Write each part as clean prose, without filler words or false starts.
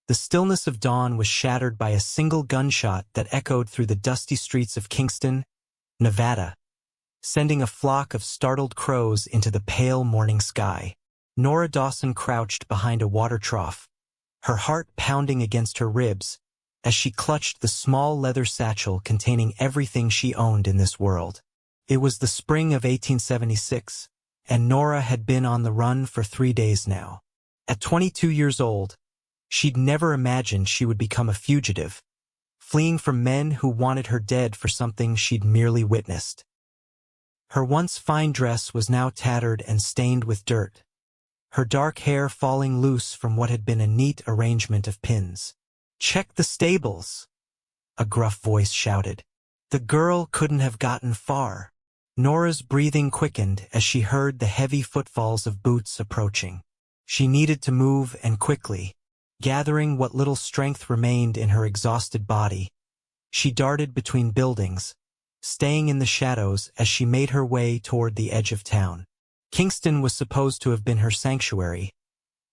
The stillness of dawn was shattered by a single gunshot that echoed through the dusty streets of Kingston, Nevada, sending a flock of startled crows into the pale morning sky. Nora Dawson crouched behind a water trough, her heart pounding against her ribs as she clutched the small leather satchel containing everything she owned in this world. It was the spring of 1876, and Nora had been on the run for 3 days now. At 22 years old, she'd never imagined she would become a fugitive, fleeing from men who wanted her dead for something she'd merely witnessed. Her once fine dress was now tattered and stained with dirt, her dark hair falling loose from what had been a neat arrangement of pins. "Check the stables," a gruff voice shouted. The girl couldn't have gotten far. Nora's breathing quickened as she heard the heavy footfalls of boots approaching. She needed to move, and quickly. Gathering what little strength remained in her exhausted body, she darted between buildings, staying in the shadows as she made her way toward the edge of town. Kingston was supposed to have been her sanctuary,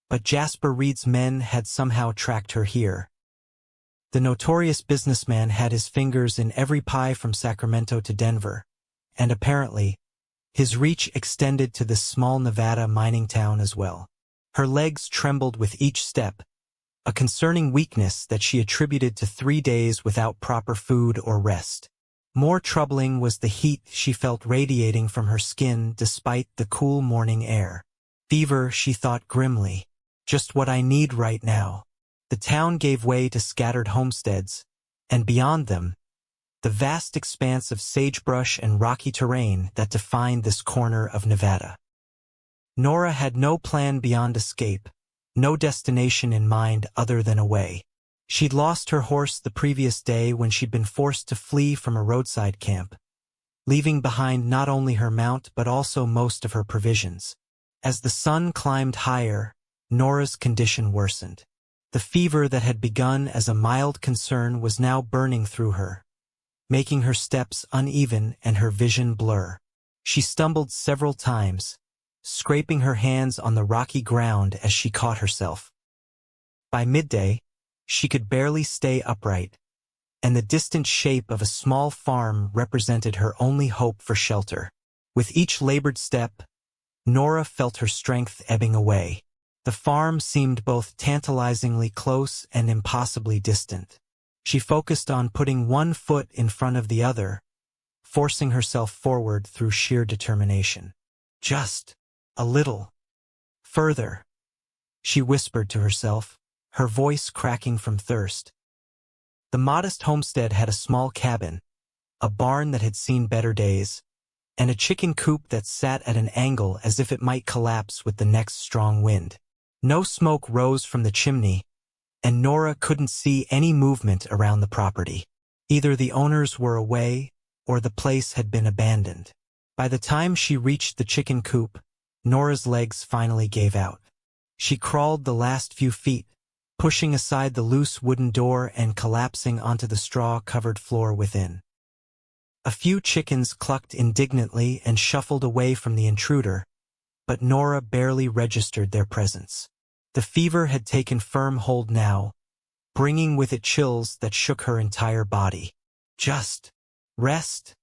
but Jasper Reed's men had somehow tracked her here. The notorious businessman had his fingers in every pie from Sacramento to Denver, and apparently, his reach extended to this small Nevada mining town as well. Her legs trembled with each step, a concerning weakness that she attributed to 3 days without proper food or rest. More troubling was the heat she felt radiating from her skin despite the cool morning air. Fever, she thought grimly. Just what I need right now. The town gave way to scattered homesteads, and beyond them, the vast expanse of sagebrush and rocky terrain that defined this corner of Nevada. Nora had no plan beyond escape, no destination in mind other than away. She'd lost her horse the previous day when she'd been forced to flee from a roadside camp, leaving behind not only her mount but also most of her provisions. As the sun climbed higher, Nora's condition worsened. The fever that had begun as a mild concern was now burning through her, making her steps uneven and her vision blur. She stumbled several times, scraping her hands on the rocky ground as she caught herself. By midday, she could barely stay upright, and the distant shape of a small farm represented her only hope for shelter. With each labored step, Nora felt her strength ebbing away. The farm seemed both tantalizingly close and impossibly distant. She focused on putting one foot in front of the other, forcing herself forward through sheer determination. Just a little further, she whispered to herself, her voice cracking from thirst. The modest homestead had a small cabin, a barn that had seen better days, and a chicken coop that sat at an angle as if it might collapse with the next strong wind. No smoke rose from the chimney, and Nora couldn't see any movement around the property. Either the owners were away, or the place had been abandoned. By the time she reached the chicken coop, Nora's legs finally gave out. She crawled the last few feet, pushing aside the loose wooden door and collapsing onto the straw-covered floor within. A few chickens clucked indignantly and shuffled away from the intruder, but Nora barely registered their presence. The fever had taken firm hold now, bringing with it chills that shook her entire body. "Just rest,"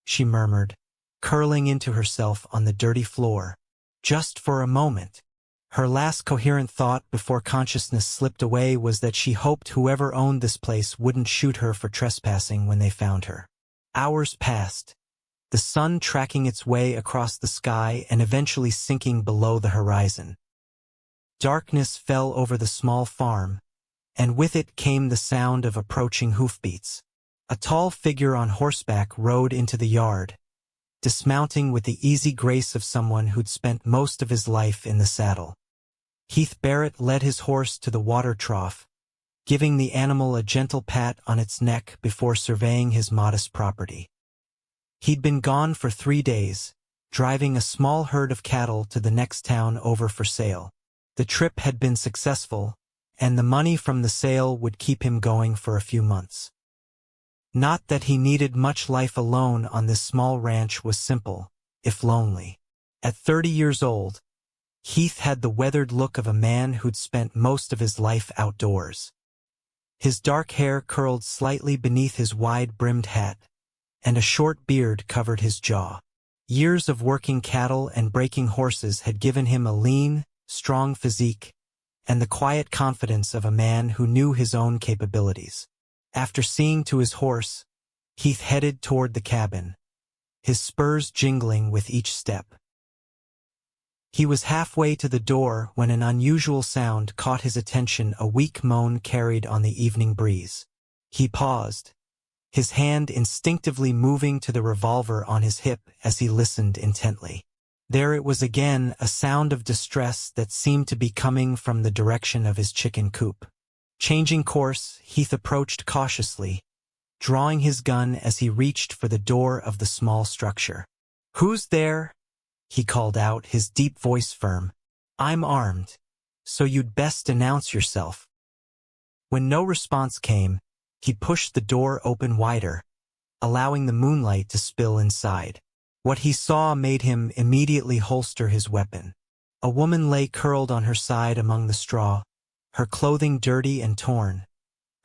she murmured, curling into herself on the dirty floor. Just for a moment. Her last coherent thought before consciousness slipped away was that she hoped whoever owned this place wouldn't shoot her for trespassing when they found her. Hours passed, the sun tracking its way across the sky and eventually sinking below the horizon. Darkness fell over the small farm, and with it came the sound of approaching hoofbeats. A tall figure on horseback rode into the yard, dismounting with the easy grace of someone who'd spent most of his life in the saddle. Heath Barrett led his horse to the water trough, giving the animal a gentle pat on its neck before surveying his modest property. He'd been gone for 3 days, driving a small herd of cattle to the next town over for sale. The trip had been successful, and the money from the sale would keep him going for a few months. Not that he needed much. Life alone on this small ranch was simple, if lonely. At 30 years old, Heath had the weathered look of a man who'd spent most of his life outdoors. His dark hair curled slightly beneath his wide-brimmed hat, and a short beard covered his jaw. Years of working cattle and breaking horses had given him a lean, strong physique, and the quiet confidence of a man who knew his own capabilities. After seeing to his horse, Heath headed toward the cabin, his spurs jingling with each step. He was halfway to the door when an unusual sound caught his attention, a weak moan carried on the evening breeze. He paused, his hand instinctively moving to the revolver on his hip as he listened intently. There it was again, a sound of distress that seemed to be coming from the direction of his chicken coop. Changing course, Heath approached cautiously, drawing his gun as he reached for the door of the small structure. "Who's there?" he called out, his deep voice firm. "I'm armed, so you'd best announce yourself." When no response came, he pushed the door open wider, allowing the moonlight to spill inside. What he saw made him immediately holster his weapon. A woman lay curled on her side among the straw, her clothing dirty and torn,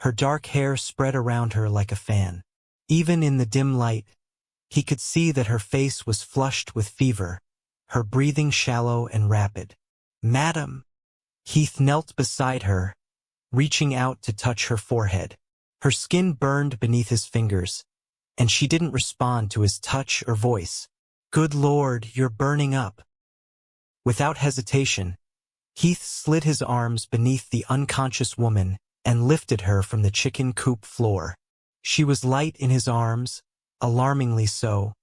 her dark hair spread around her like a fan. Even in the dim light, he could see that her face was flushed with fever, her breathing shallow and rapid. "Madam!" Heath knelt beside her, reaching out to touch her forehead. Her skin burned beneath his fingers, and she didn't respond to his touch or voice. "Good Lord, you're burning up." Without hesitation, Heath slid his arms beneath the unconscious woman and lifted her from the chicken coop floor. She was light in his arms, alarmingly so,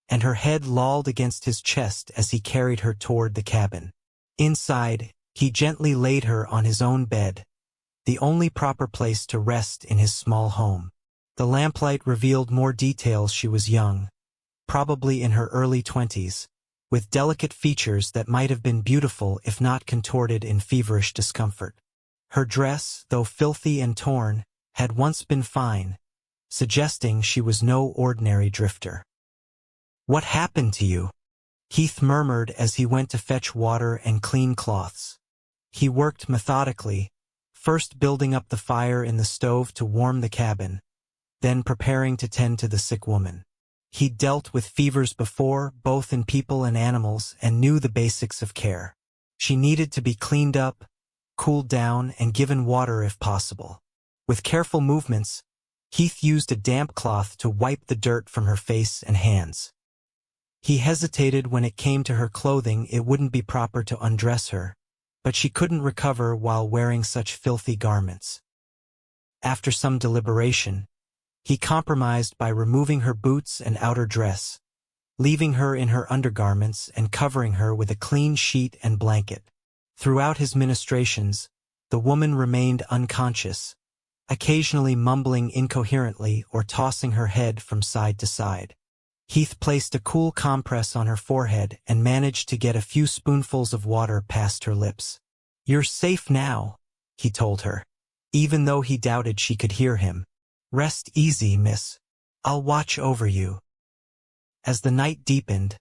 and her head lolled against his chest as he carried her toward the cabin. Inside, he gently laid her on his own bed, the only proper place to rest in his small home. The lamplight revealed more details. She was young, probably in her early 20s, with delicate features that might have been beautiful if not contorted in feverish discomfort. Her dress, though filthy and torn, had once been fine, suggesting she was no ordinary drifter. "What happened to you?" Heath murmured as he went to fetch water and clean cloths. He worked methodically, first building up the fire in the stove to warm the cabin, then preparing to tend to the sick woman. He'd dealt with fevers before, both in people and animals, and knew the basics of care. She needed to be cleaned up, cooled down, and given water if possible. With careful movements, Heath used a damp cloth to wipe the dirt from her face and hands. He hesitated when it came to her clothing. It wouldn't be proper to undress her, but she couldn't recover while wearing such filthy garments. After some deliberation, he compromised by removing her boots and outer dress, leaving her in her undergarments and covering her with a clean sheet and blanket. Throughout his ministrations, the woman remained unconscious, occasionally mumbling incoherently or tossing her head from side to side. Heath placed a cool compress on her forehead and managed to get a few spoonfuls of water past her lips. "You're safe now," he told her, even though he doubted she could hear him. "Rest easy, miss. I'll watch over you." As the night deepened,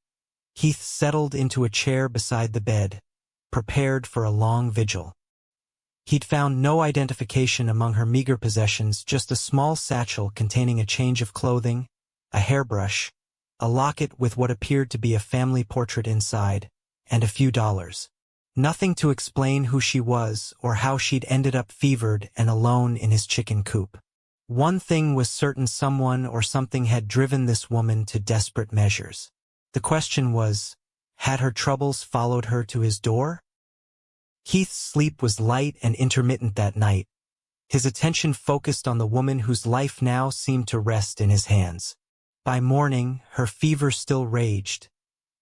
Heath settled into a chair beside the bed, prepared for a long vigil. He'd found no identification among her meager possessions, just a small satchel containing a change of clothing, a hairbrush, a locket with what appeared to be a family portrait inside, and a few dollars. Nothing to explain who she was or how she'd ended up fevered and alone in his chicken coop. One thing was certain: someone or something had driven this woman to desperate measures. The question was, had her troubles followed her to his door? Heath's sleep was light and intermittent that night, his attention focused on the woman whose life now seemed to rest in his hands. By morning, her fever still raged,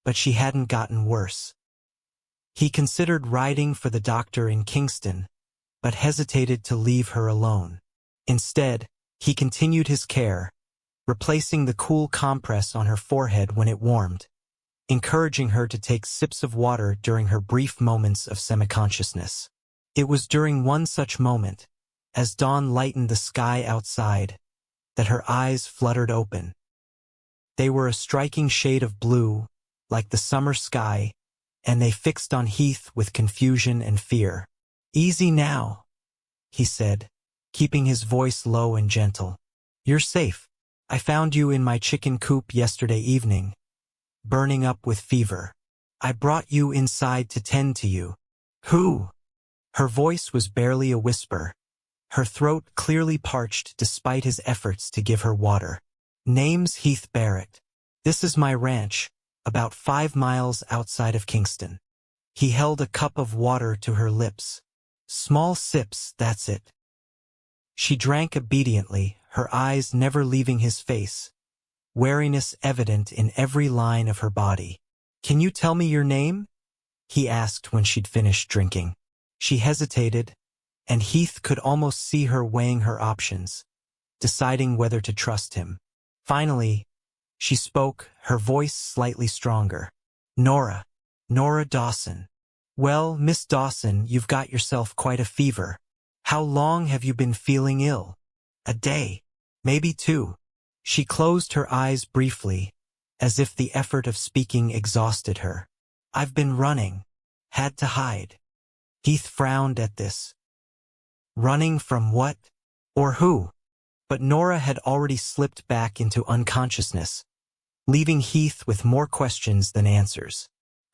but she hadn't gotten worse. He considered riding for the doctor in Kingston, but hesitated to leave her alone. Instead, he continued his care, replacing the cool compress on her forehead when it warmed, encouraging her to take sips of water during her brief moments of semi-consciousness. It was during one such moment, as dawn lightened the sky outside, that her eyes fluttered open. They were a striking shade of blue, like the summer sky, and they fixed on Heath with confusion and fear. "Easy now," he said, keeping his voice low and gentle. "You're safe. I found you in my chicken coop yesterday evening, burning up with fever. I brought you inside to tend to you." "Who?" Her voice was barely a whisper, her throat clearly parched despite his efforts to give her water. "Name's Heath Barrett. This is my ranch, about 5 miles outside of Kingston." He held a cup of water to her lips. "Small sips, that's it." She drank obediently, her eyes never leaving his face, wariness evident in every line of her body. "Can you tell me your name?" he asked when she'd finished drinking. She hesitated, and Heath could almost see her weighing her options, deciding whether to trust him. Finally, she spoke, her voice slightly stronger. "Nora Dawson." "Well, Miss Dawson, you've got yourself quite a fever. How long have you been feeling ill?" "A day, maybe 2. She closed her eyes briefly, as if the effort of speaking exhausted her. "I've been running. Had to hide." Heath frowned at this. Running from what? Or who? But Nora had already slipped back into unconsciousness, leaving Heath with more questions than answers.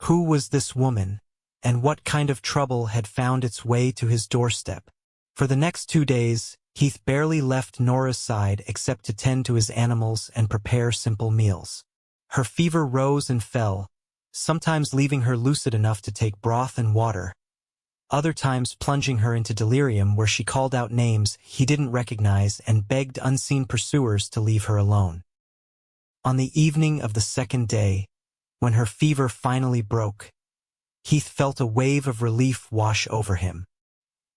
Who was this woman, and what kind of trouble had found its way to his doorstep? For the next 2 days, Heath barely left Nora's side except to tend to his animals and prepare simple meals. Her fever rose and fell, sometimes leaving her lucid enough to take broth and water, other times plunging her into delirium where she called out names he didn't recognize and begged unseen pursuers to leave her alone. On the evening of the 2nd day, when her fever finally broke, Heath felt a wave of relief wash over him.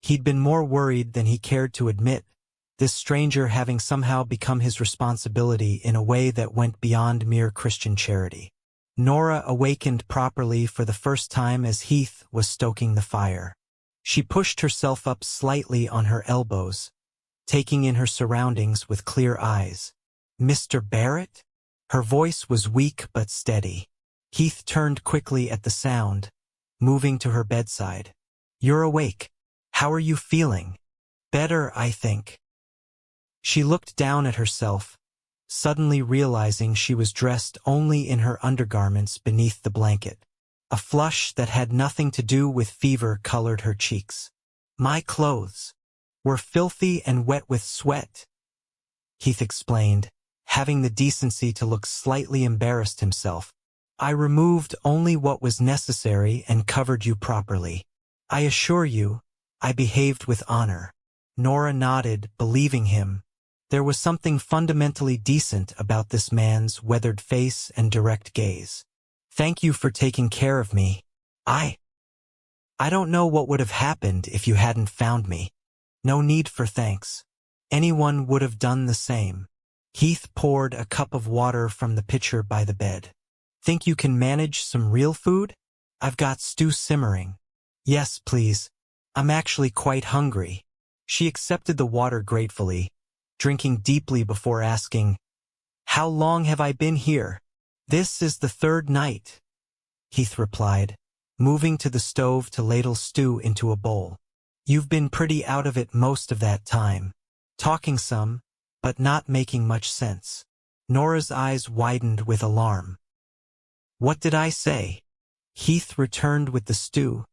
He'd been more worried than he cared to admit, this stranger having somehow become his responsibility in a way that went beyond mere Christian charity. Nora awakened properly for the first time as Heath was stoking the fire. She pushed herself up slightly on her elbows, taking in her surroundings with clear eyes. "Mr. Barrett?" Her voice was weak but steady. Heath turned quickly at the sound, moving to her bedside. "You're awake. How are you feeling?" "Better, I think." She looked down at herself, suddenly realizing she was dressed only in her undergarments beneath the blanket. A flush that had nothing to do with fever colored her cheeks. "My clothes were filthy and wet with sweat," Heath explained, having the decency to look slightly embarrassed himself. "I removed only what was necessary and covered you properly. I assure you, I behaved with honor." Nora nodded, believing him. There was something fundamentally decent about this man's weathered face and direct gaze. "Thank you for taking care of me. I don't know what would have happened if you hadn't found me." "No need for thanks. Anyone would have done the same." Heath poured a cup of water from the pitcher by the bed. "Think you can manage some real food? I've got stew simmering." "Yes, please. I'm actually quite hungry." She accepted the water gratefully, drinking deeply before asking, "How long have I been here?" "This is the 3rd night," Heath replied, moving to the stove to ladle stew into a bowl. "You've been pretty out of it most of that time. Talking some, but not making much sense." Nora's eyes widened with alarm. "What did I say?" Heath returned with the stew,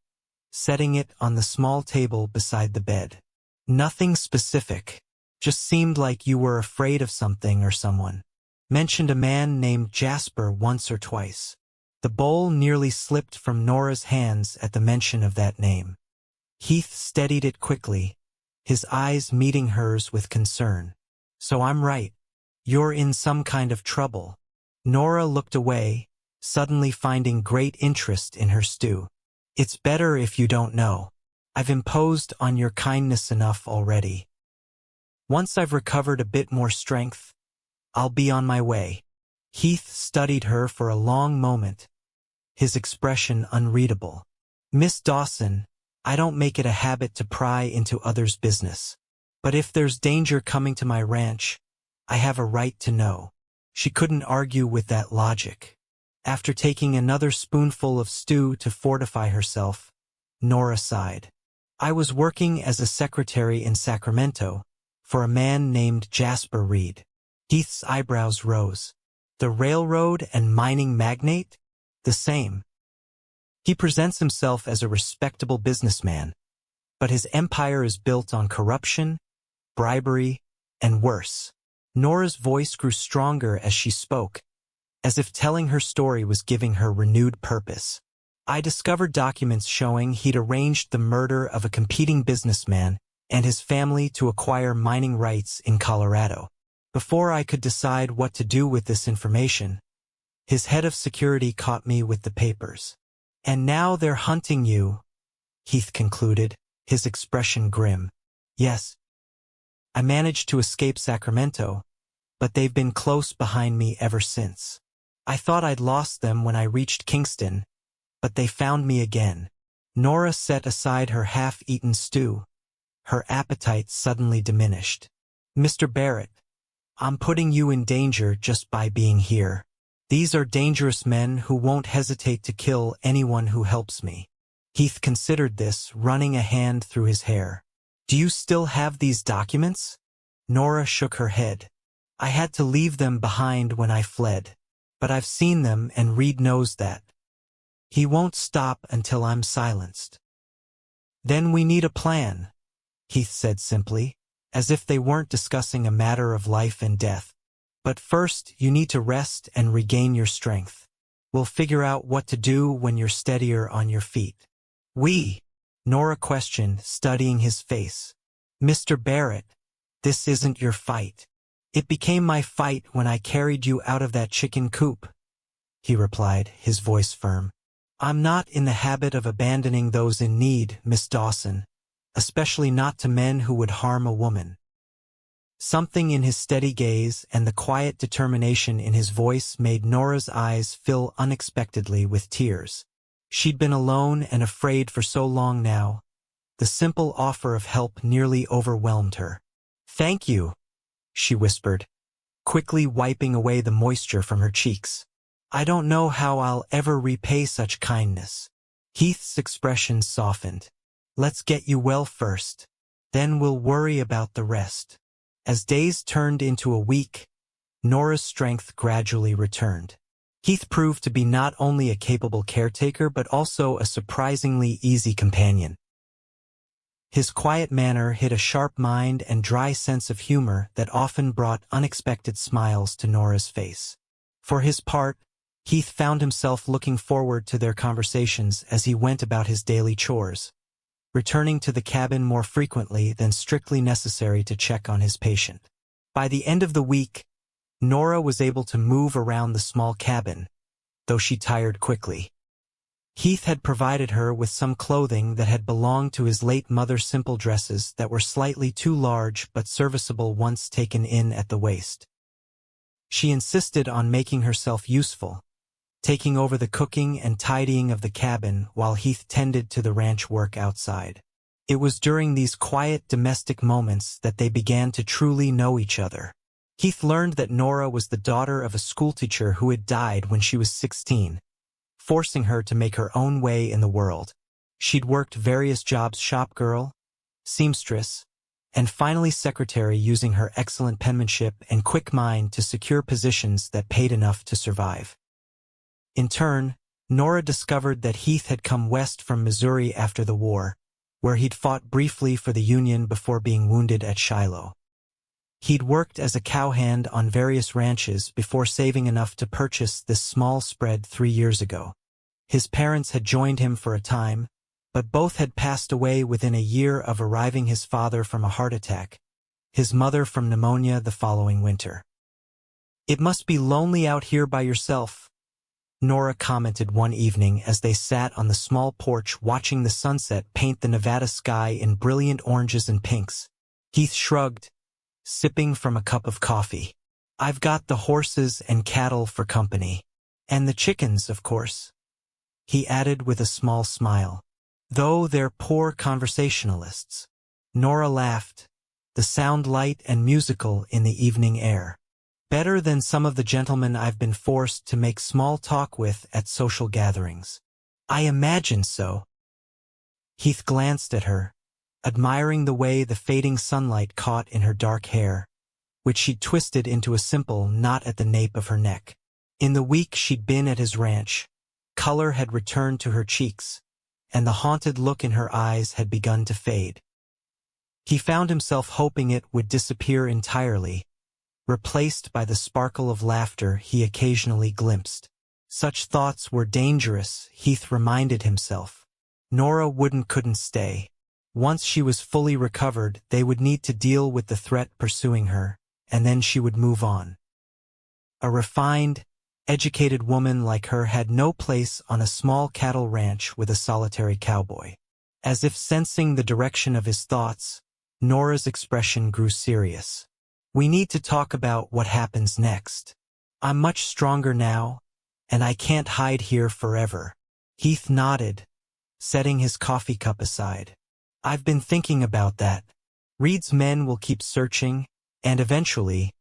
setting it on the small table beside the bed. "Nothing specific. Just seemed like you were afraid of something or someone. Mentioned a man named Jasper once or twice." The bowl nearly slipped from Nora's hands at the mention of that name. Heath steadied it quickly, his eyes meeting hers with concern. "So I'm right. You're in some kind of trouble." Nora looked away, suddenly finding great interest in her stew. "It's better if you don't know. I've imposed on your kindness enough already. Once I've recovered a bit more strength, I'll be on my way." Heath studied her for a long moment, his expression unreadable. "Miss Dawson, I don't make it a habit to pry into others' business. But if there's danger coming to my ranch, I have a right to know." She couldn't argue with that logic. After taking another spoonful of stew to fortify herself, Nora sighed. I was working as a secretary in Sacramento for a man named Jasper Reed. Heath's eyebrows rose. The railroad and mining magnate? The same. He presents himself as a respectable businessman, but his empire is built on corruption, bribery, and worse. Nora's voice grew stronger as she spoke, as if telling her story was giving her renewed purpose. I discovered documents showing he'd arranged the murder of a competing businessman and his family to acquire mining rights in Colorado. Before I could decide what to do with this information, his head of security caught me with the papers. And now they're hunting you, Heath concluded, his expression grim. Yes. I managed to escape Sacramento, but they've been close behind me ever since. I thought I'd lost them when I reached Kingston, but they found me again. Nora set aside her half-eaten stew. Her appetite suddenly diminished. Mr. Barrett, I'm putting you in danger just by being here. These are dangerous men who won't hesitate to kill anyone who helps me. Heath considered this, running a hand through his hair. Do you still have these documents? Nora shook her head. I had to leave them behind when I fled. But I've seen them and Reed knows that. He won't stop until I'm silenced. Then we need a plan, Heath said simply, as if they weren't discussing a matter of life and death. But first, you need to rest and regain your strength. We'll figure out what to do when you're steadier on your feet. Nora questioned, studying his face. Mr. Barrett, this isn't your fight. It became my fight when I carried you out of that chicken coop, he replied, his voice firm. I'm not in the habit of abandoning those in need, Miss Dawson, especially not to men who would harm a woman. Something in his steady gaze and the quiet determination in his voice made Nora's eyes fill unexpectedly with tears. She'd been alone and afraid for so long now. The simple offer of help nearly overwhelmed her. Thank you, she whispered, quickly wiping away the moisture from her cheeks. I don't know how I'll ever repay such kindness. Heath's expression softened. Let's get you well first. Then we'll worry about the rest. As days turned into a week, Nora's strength gradually returned. Heath proved to be not only a capable caretaker but also a surprisingly easy companion. His quiet manner hid a sharp mind and dry sense of humor that often brought unexpected smiles to Nora's face. For his part, Heath found himself looking forward to their conversations as he went about his daily chores, returning to the cabin more frequently than strictly necessary to check on his patient. By the end of the week, Nora was able to move around the small cabin, though she tired quickly. Heath had provided her with some clothing that had belonged to his late mother's simple dresses that were slightly too large but serviceable once taken in at the waist. She insisted on making herself useful, taking over the cooking and tidying of the cabin while Heath tended to the ranch work outside. It was during these quiet domestic moments that they began to truly know each other. Heath learned that Nora was the daughter of a schoolteacher who had died when she was 16, forcing her to make her own way in the world. She'd worked various jobs: shop girl, seamstress, and finally secretary, using her excellent penmanship and quick mind to secure positions that paid enough to survive. In turn, Nora discovered that Heath had come west from Missouri after the war, where he'd fought briefly for the Union before being wounded at Shiloh. He'd worked as a cowhand on various ranches before saving enough to purchase this small spread 3 years ago. His parents had joined him for a time, but both had passed away within a year of arriving, his father from a heart attack, his mother from pneumonia the following winter. "It must be lonely out here by yourself," Nora commented one evening as they sat on the small porch watching the sunset paint the Nevada sky in brilliant oranges and pinks. Heath shrugged, sipping from a cup of coffee. "I've got the horses and cattle for company. And the chickens, of course," he added with a small smile. "Though they're poor conversationalists." Nora laughed, the sound light and musical in the evening air. Better than some of the gentlemen I've been forced to make small talk with at social gatherings. I imagine so. Heath glanced at her, admiring the way the fading sunlight caught in her dark hair, which she'd twisted into a simple knot at the nape of her neck. In the week she'd been at his ranch, color had returned to her cheeks, and the haunted look in her eyes had begun to fade. He found himself hoping it would disappear entirely, replaced by the sparkle of laughter he occasionally glimpsed. Such thoughts were dangerous, Heath reminded himself. Nora couldn't stay. Once she was fully recovered, they would need to deal with the threat pursuing her, and then she would move on. A refined, educated woman like her had no place on a small cattle ranch with a solitary cowboy. As if sensing the direction of his thoughts, Nora's expression grew serious. We need to talk about what happens next. I'm much stronger now, and I can't hide here forever. Heath nodded, setting his coffee cup aside. I've been thinking about that. Reed's men will keep searching, and eventually,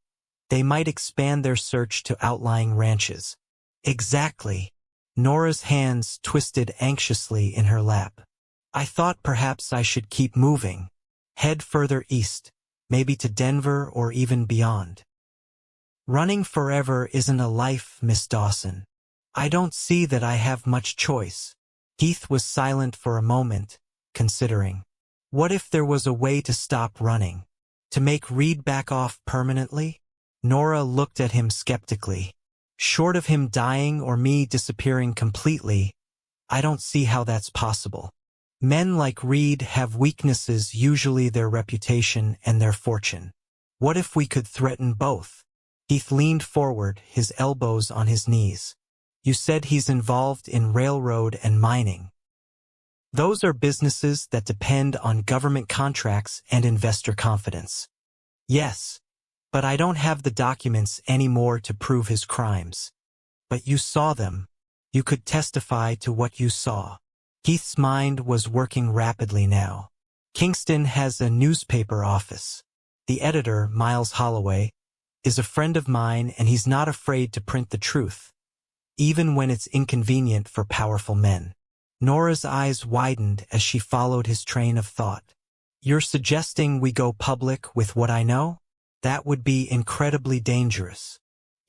they might expand their search to outlying ranches. Exactly. Nora's hands twisted anxiously in her lap. I thought perhaps I should keep moving. Head further east, maybe to Denver or even beyond. Running forever isn't a life, Miss Dawson. I don't see that I have much choice. Heath was silent for a moment, considering. What if there was a way to stop running? To make Reed back off permanently? Nora looked at him skeptically. Short of him dying or me disappearing completely, I don't see how that's possible. Men like Reed have weaknesses, usually their reputation and their fortune. What if we could threaten both? Heath leaned forward, his elbows on his knees. You said he's involved in railroad and mining. Those are businesses that depend on government contracts and investor confidence. Yes, but I don't have the documents anymore to prove his crimes. But you saw them. You could testify to what you saw. Heath's mind was working rapidly now. Kingston has a newspaper office. The editor, Miles Holloway, is a friend of mine, and he's not afraid to print the truth, even when it's inconvenient for powerful men. Nora's eyes widened as she followed his train of thought. You're suggesting we go public with what I know? That would be incredibly dangerous.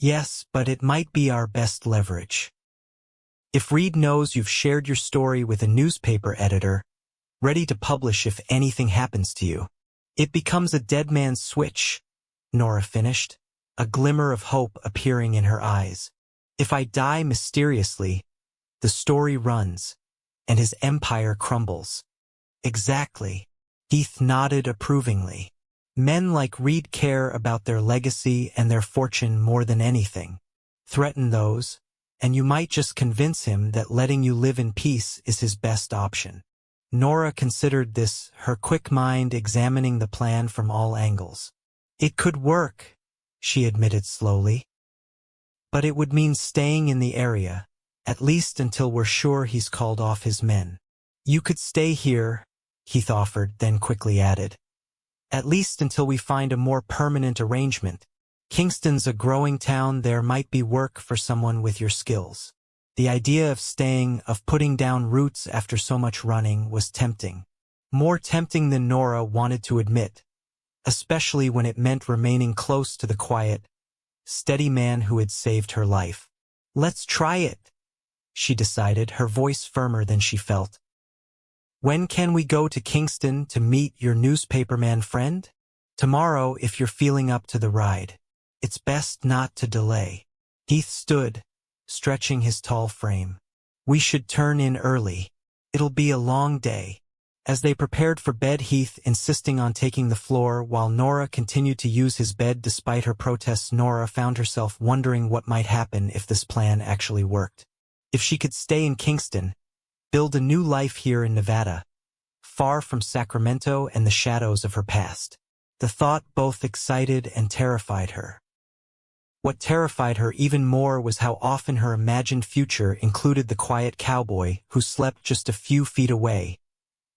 Yes, but it might be our best leverage. If Reed knows you've shared your story with a newspaper editor, ready to publish if anything happens to you, it becomes a dead man's switch, Nora finished, a glimmer of hope appearing in her eyes. If I die mysteriously, the story runs, and his empire crumbles. Exactly. Heath nodded approvingly. Men like Reed care about their legacy and their fortune more than anything. Threaten those, and you might just convince him that letting you live in peace is his best option. Nora considered this, her quick mind examining the plan from all angles. It could work, she admitted slowly. But it would mean staying in the area, at least until we're sure he's called off his men. You could stay here, Heath offered, then quickly added. At least until we find a more permanent arrangement. Kingston's a growing town, there might be work for someone with your skills. The idea of staying, of putting down roots after so much running, was tempting. More tempting than Nora wanted to admit, especially when it meant remaining close to the quiet, steady man who had saved her life. Let's try it, she decided, her voice firmer than she felt. When can we go to Kingston to meet your newspaperman friend? Tomorrow, if you're feeling up to the ride. It's best not to delay. Heath stood, stretching his tall frame. We should turn in early. It'll be a long day. As they prepared for bed, Heath insisting on taking the floor while Nora continued to use his bed despite her protests. Nora found herself wondering what might happen if this plan actually worked. If she could stay in Kingston, build a new life here in Nevada, far from Sacramento and the shadows of her past. The thought both excited and terrified her. What terrified her even more was how often her imagined future included the quiet cowboy who slept just a few feet away,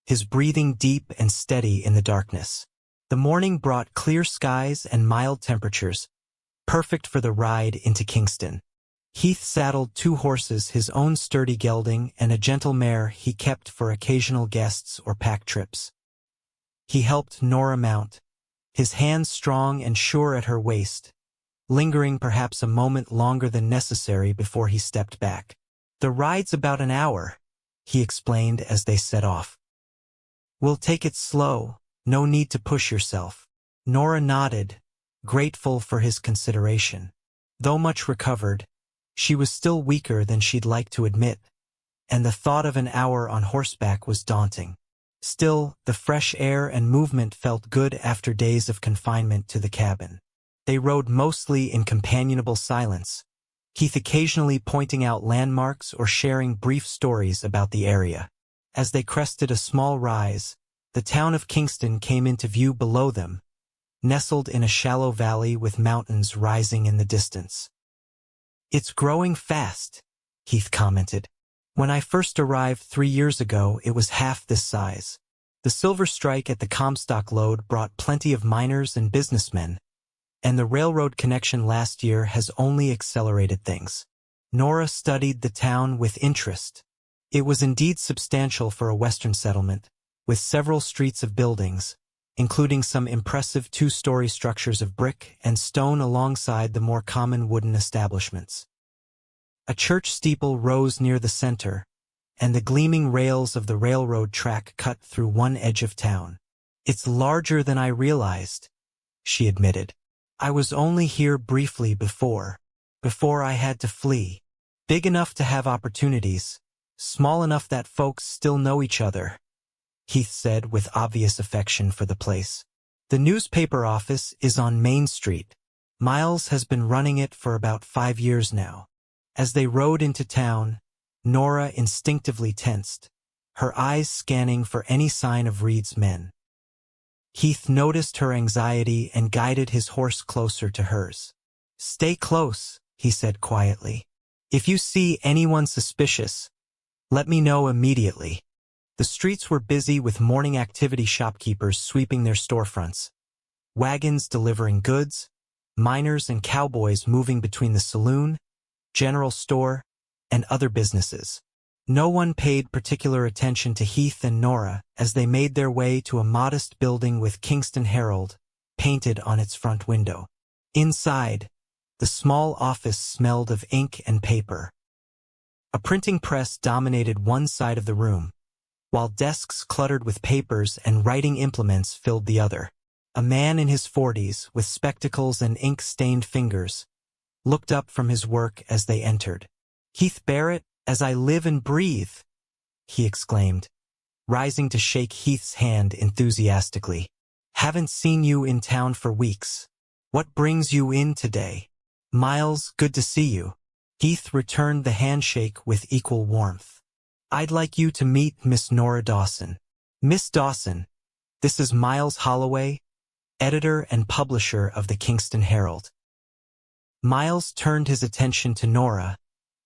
his breathing deep and steady in the darkness. The morning brought clear skies and mild temperatures, perfect for the ride into Kingston. Heath saddled 2 horses, his own sturdy gelding and a gentle mare he kept for occasional guests or pack trips. He helped Nora mount, his hands strong and sure at her waist, lingering perhaps a moment longer than necessary before he stepped back. "The ride's about an hour," he explained as they set off. "We'll take it slow, no need to push yourself." Nora nodded, grateful for his consideration. Though much recovered, she was still weaker than she'd like to admit, and the thought of an hour on horseback was daunting. Still, the fresh air and movement felt good after days of confinement to the cabin. They rode mostly in companionable silence, Heath occasionally pointing out landmarks or sharing brief stories about the area. As they crested a small rise, the town of Kingston came into view below them, nestled in a shallow valley with mountains rising in the distance. "It's growing fast," Heath commented. "When I first arrived 3 years ago, it was half this size." The silver strike at the Comstock load brought plenty of miners and businessmen, and the railroad connection last year has only accelerated things. Nora studied the town with interest. It was indeed substantial for a western settlement, with several streets of buildings, including some impressive 2-story structures of brick and stone alongside the more common wooden establishments. A church steeple rose near the center, and the gleaming rails of the railroad track cut through one edge of town. "It's larger than I realized," she admitted. "I was only here briefly before I had to flee. Big enough to have opportunities, small enough that folks still know each other," Heath said with obvious affection for the place. "The newspaper office is on Main Street. Miles has been running it for about 5 years now." As they rode into town, Nora instinctively tensed, her eyes scanning for any sign of Reed's men. Heath noticed her anxiety and guided his horse closer to hers. "Stay close," he said quietly. "If you see anyone suspicious, let me know immediately." The streets were busy with morning activity, shopkeepers sweeping their storefronts, wagons delivering goods, miners and cowboys moving between the saloon, general store, and other businesses. No one paid particular attention to Heath and Nora as they made their way to a modest building with Kingston Herald painted on its front window. Inside, the small office smelled of ink and paper. A printing press dominated one side of the room, while desks cluttered with papers and writing implements filled the other. A man in his 40s, with spectacles and ink-stained fingers, looked up from his work as they entered. "Heath Barrett, as I live and breathe," he exclaimed, rising to shake Heath's hand enthusiastically. "Haven't seen you in town for weeks. What brings you in today?" "Miles, good to see you." Heath returned the handshake with equal warmth. "I'd like you to meet Miss Nora Dawson." "Miss Dawson, this is Miles Holloway, editor and publisher of the Kingston Herald." Miles turned his attention to Nora,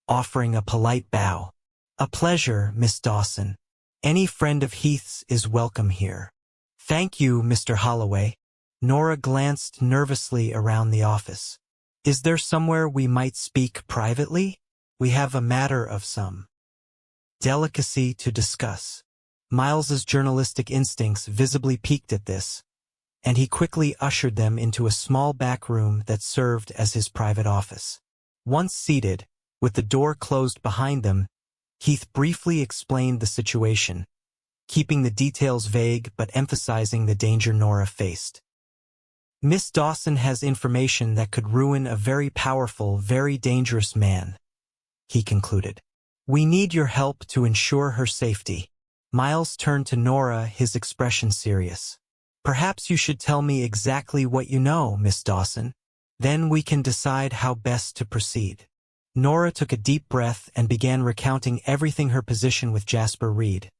offering a polite bow. "A pleasure, Miss Dawson. Any friend of Heath's is welcome here." "Thank you, Mr. Holloway." Nora glanced nervously around the office. "Is there somewhere we might speak privately? We have a matter of some delicacy to discuss." Miles's journalistic instincts visibly piqued at this, and he quickly ushered them into a small back room that served as his private office. Once seated, with the door closed behind them, Heath briefly explained the situation, keeping the details vague but emphasizing the danger Nora faced. "Miss Dawson has information that could ruin a very powerful, very dangerous man," he concluded. "We need your help to ensure her safety." Miles turned to Nora, his expression serious. "Perhaps you should tell me exactly what you know, Miss Dawson. Then we can decide how best to proceed." Nora took a deep breath and began recounting everything: her position with Jasper Reed,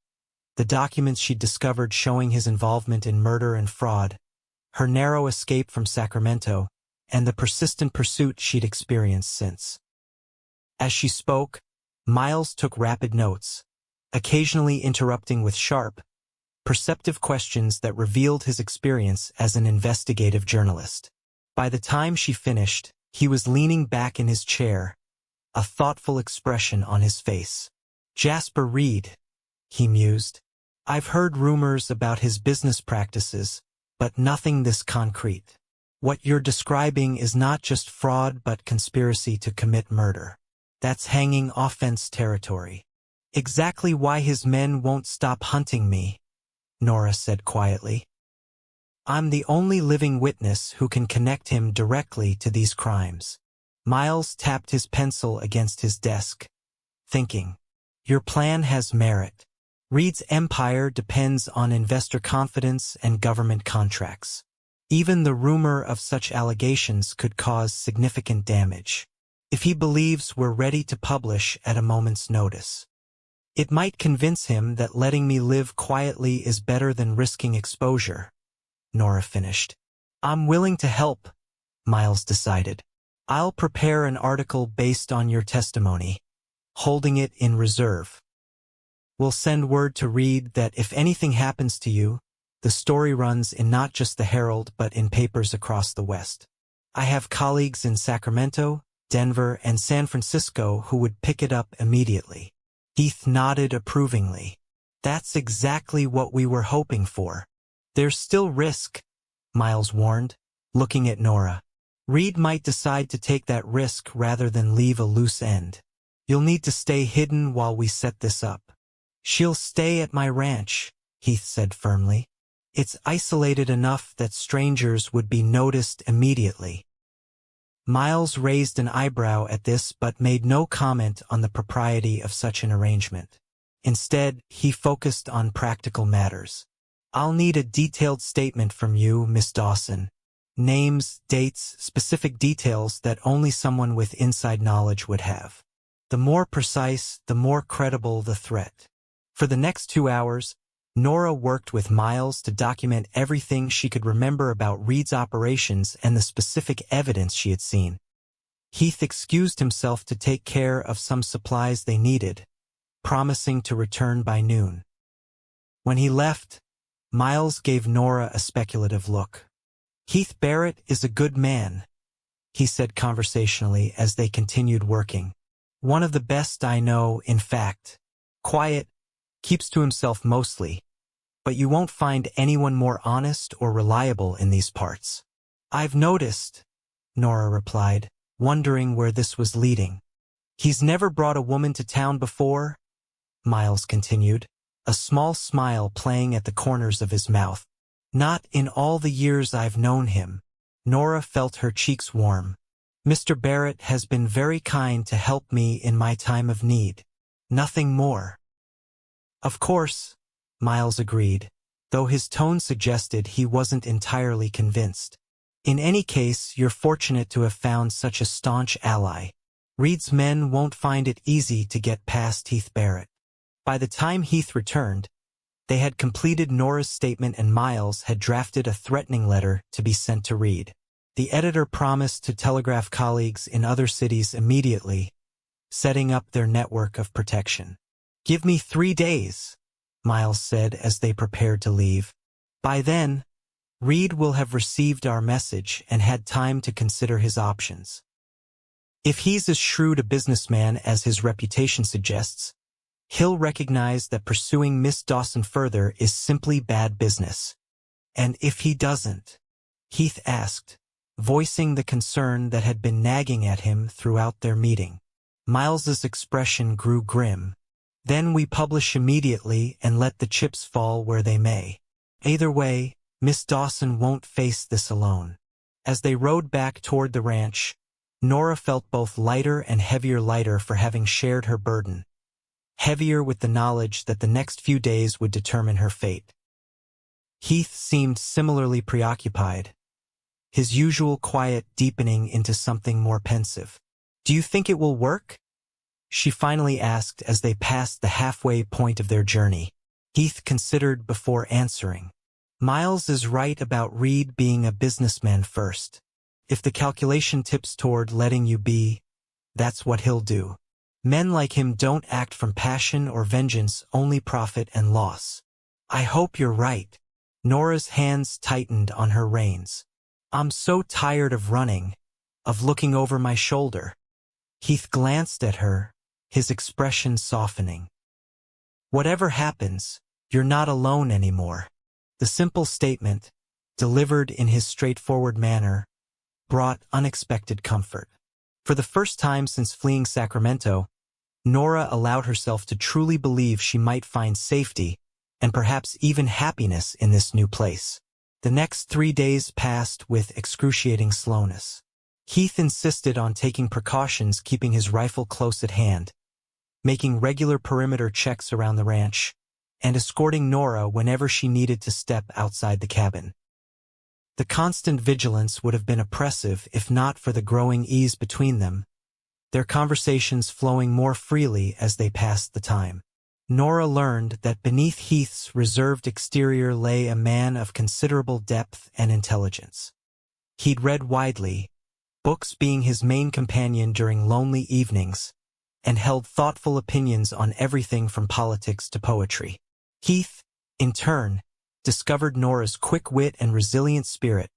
the documents she'd discovered showing his involvement in murder and fraud, her narrow escape from Sacramento, and the persistent pursuit she'd experienced since. As she spoke, Miles took rapid notes, occasionally interrupting with sharp, perceptive questions that revealed his experience as an investigative journalist. By the time she finished, He was leaning back in his chair, a thoughtful expression on his face. Jasper Reed, he mused. I've heard rumors about his business practices, but nothing this concrete. What you're describing is not just fraud but conspiracy to commit murder. That's hanging offense territory. Exactly why his men won't stop hunting me, Nora said quietly. I'm the only living witness who can connect him directly to these crimes. Miles tapped his pencil against his desk, thinking, your plan has merit. Reed's empire depends on investor confidence and government contracts. Even the rumor of such allegations could cause significant damage. If he believes we're ready to publish at a moment's notice, it might convince him that letting me live quietly is better than risking exposure, Nora finished. I'm willing to help, Miles decided. I'll prepare an article based on your testimony, holding it in reserve. We'll send word to Reed that if anything happens to you, the story runs in not just the Herald but in papers across the West. I have colleagues in Sacramento, Denver, and San Francisco who would pick it up immediately. Heath nodded approvingly. That's exactly what we were hoping for. There's still risk, Miles warned, looking at Nora. Reed might decide to take that risk rather than leave a loose end. You'll need to stay hidden while we set this up. She'll stay at my ranch, Heath said firmly. It's isolated enough that strangers would be noticed immediately. Miles raised an eyebrow at this but made no comment on the propriety of such an arrangement. Instead, he focused on practical matters. I'll need a detailed statement from you, Miss Dawson. Names, dates, specific details that only someone with inside knowledge would have. The more precise, the more credible the threat. For the next 2 hours, Nora worked with Miles to document everything she could remember about Reed's operations and the specific evidence she had seen. Heath excused himself to take care of some supplies they needed, promising to return by noon. When he left, Miles gave Nora a speculative look. Heath Barrett is a good man, he said conversationally as they continued working. One of the best I know, in fact. Quiet, keeps to himself mostly, but you won't find anyone more honest or reliable in these parts. I've noticed, Nora replied, wondering where this was leading. He's never brought a woman to town before, Miles continued, a small smile playing at the corners of his mouth. Not in all the years I've known him. Nora felt her cheeks warm. Mr. Barrett has been very kind to help me in my time of need. Nothing more. Of course, Miles agreed, though his tone suggested he wasn't entirely convinced. In any case, you're fortunate to have found such a staunch ally. Reed's men won't find it easy to get past Heath Barrett. By the time Heath returned, they had completed Nora's statement and Miles had drafted a threatening letter to be sent to Reed. The editor promised to telegraph colleagues in other cities immediately, setting up their network of protection. Give me 3 days, Miles said as they prepared to leave. By then, Reed will have received our message and had time to consider his options. If he's as shrewd a businessman as his reputation suggests, he'll recognize that pursuing Miss Dawson further is simply bad business. And if he doesn't? Heath asked, voicing the concern that had been nagging at him throughout their meeting. Miles's expression grew grim. Then we publish immediately and let the chips fall where they may. Either way, Miss Dawson won't face this alone. As they rode back toward the ranch, Nora felt both lighter and heavier for having shared her burden. Heavier with the knowledge that the next few days would determine her fate. Heath seemed similarly preoccupied, his usual quiet deepening into something more pensive. Do you think it will work? She finally asked as they passed the halfway point of their journey. Heath considered before answering. Miles is right about Reed being a businessman first. If the calculation tips toward letting you be, that's what he'll do. Men like him don't act from passion or vengeance, only profit and loss. I hope you're right. Nora's hands tightened on her reins. I'm so tired of running, of looking over my shoulder. Heath glanced at her, his expression softening. Whatever happens, you're not alone anymore. The simple statement, delivered in his straightforward manner, brought unexpected comfort. For the first time since fleeing Sacramento, Nora allowed herself to truly believe she might find safety and perhaps even happiness in this new place. The next 3 days passed with excruciating slowness. Heath insisted on taking precautions, keeping his rifle close at hand, making regular perimeter checks around the ranch, and escorting Nora whenever she needed to step outside the cabin. The constant vigilance would have been oppressive if not for the growing ease between them, their conversations flowing more freely as they passed the time. Nora learned that beneath Heath's reserved exterior lay a man of considerable depth and intelligence. He'd read widely, books being his main companion during lonely evenings, and held thoughtful opinions on everything from politics to poetry. Heath, in turn, discovered Nora's quick wit and resilient spirit,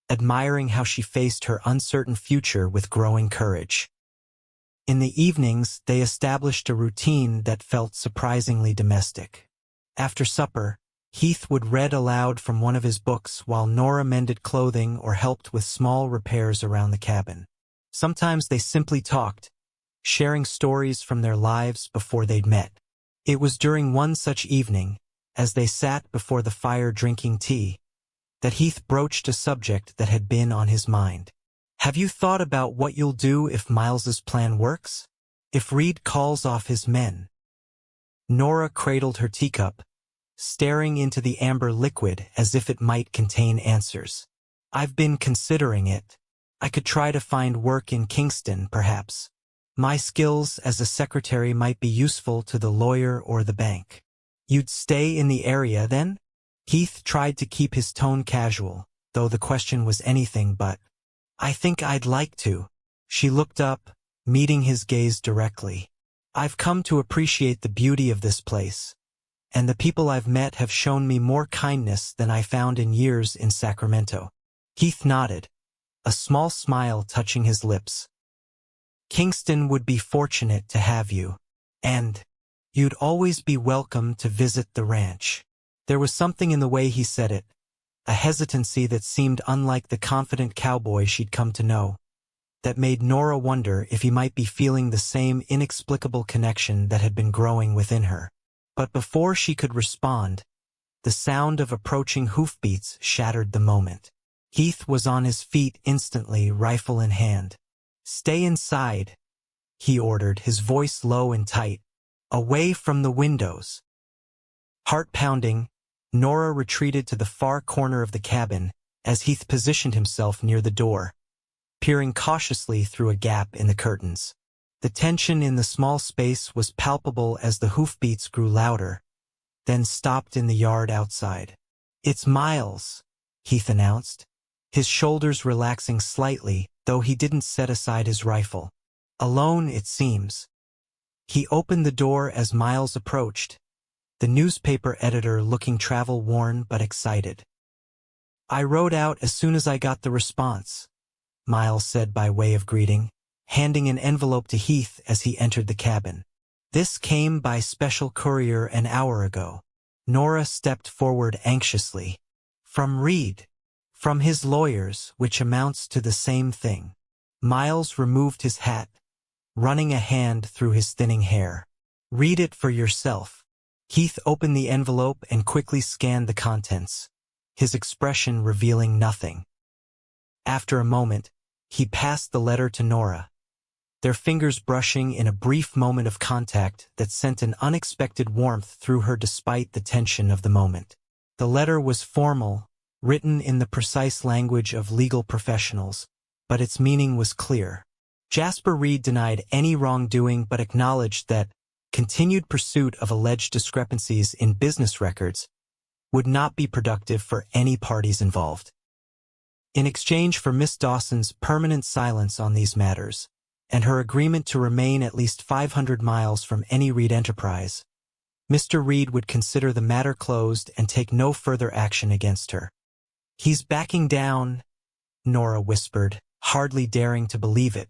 admiring how she faced her uncertain future with growing courage. In the evenings, they established a routine that felt surprisingly domestic. After supper, Heath would read aloud from one of his books while Nora mended clothing or helped with small repairs around the cabin. Sometimes they simply talked, sharing stories from their lives before they'd met. It was during one such evening, as they sat before the fire drinking tea, that Heath broached a subject that had been on his mind. "Have you thought about what you'll do if Miles's plan works? If Reed calls off his men?" Nora cradled her teacup, staring into the amber liquid as if it might contain answers. "I've been considering it. I could try to find work in Kingston, perhaps. My skills as a secretary might be useful to the lawyer or the bank." "You'd stay in the area, then?" Heath tried to keep his tone casual, though the question was anything but. "I think I'd like to." She looked up, meeting his gaze directly. "I've come to appreciate the beauty of this place, and the people I've met have shown me more kindness than I found in years in Sacramento." Heath nodded, a small smile touching his lips. "Kingston would be fortunate to have you, and you'd always be welcome to visit the ranch." There was something in the way he said it, a hesitancy that seemed unlike the confident cowboy she'd come to know, that made Nora wonder if he might be feeling the same inexplicable connection that had been growing within her. But before she could respond, the sound of approaching hoofbeats shattered the moment. Heath was on his feet instantly, rifle in hand. "Stay inside," he ordered, his voice low and tight, "away from the windows." Heart pounding, Nora retreated to the far corner of the cabin as Heath positioned himself near the door, peering cautiously through a gap in the curtains. The tension in the small space was palpable as the hoofbeats grew louder, then stopped in the yard outside. "It's Miles," Heath announced, his shoulders relaxing slightly, though he didn't set aside his rifle. "Alone, it seems." He opened the door as Miles approached, the newspaper editor looking travel-worn but excited. "I rode out as soon as I got the response," Miles said by way of greeting, handing an envelope to Heath as he entered the cabin. "This came by special courier an hour ago." Nora stepped forward anxiously. "From Reed. From his lawyers, which amounts to the same thing." Miles removed his hat, running a hand through his thinning hair. "Read it for yourself." Heath opened the envelope and quickly scanned the contents, his expression revealing nothing. After a moment, he passed the letter to Nora, their fingers brushing in a brief moment of contact that sent an unexpected warmth through her despite the tension of the moment. The letter was formal, written in the precise language of legal professionals, but its meaning was clear. Jasper Reed denied any wrongdoing but acknowledged that continued pursuit of alleged discrepancies in business records would not be productive for any parties involved. In exchange for Miss Dawson's permanent silence on these matters, and her agreement to remain at least 500 miles from any Reed enterprise, Mr. Reed would consider the matter closed and take no further action against her. "He's backing down," Nora whispered, hardly daring to believe it.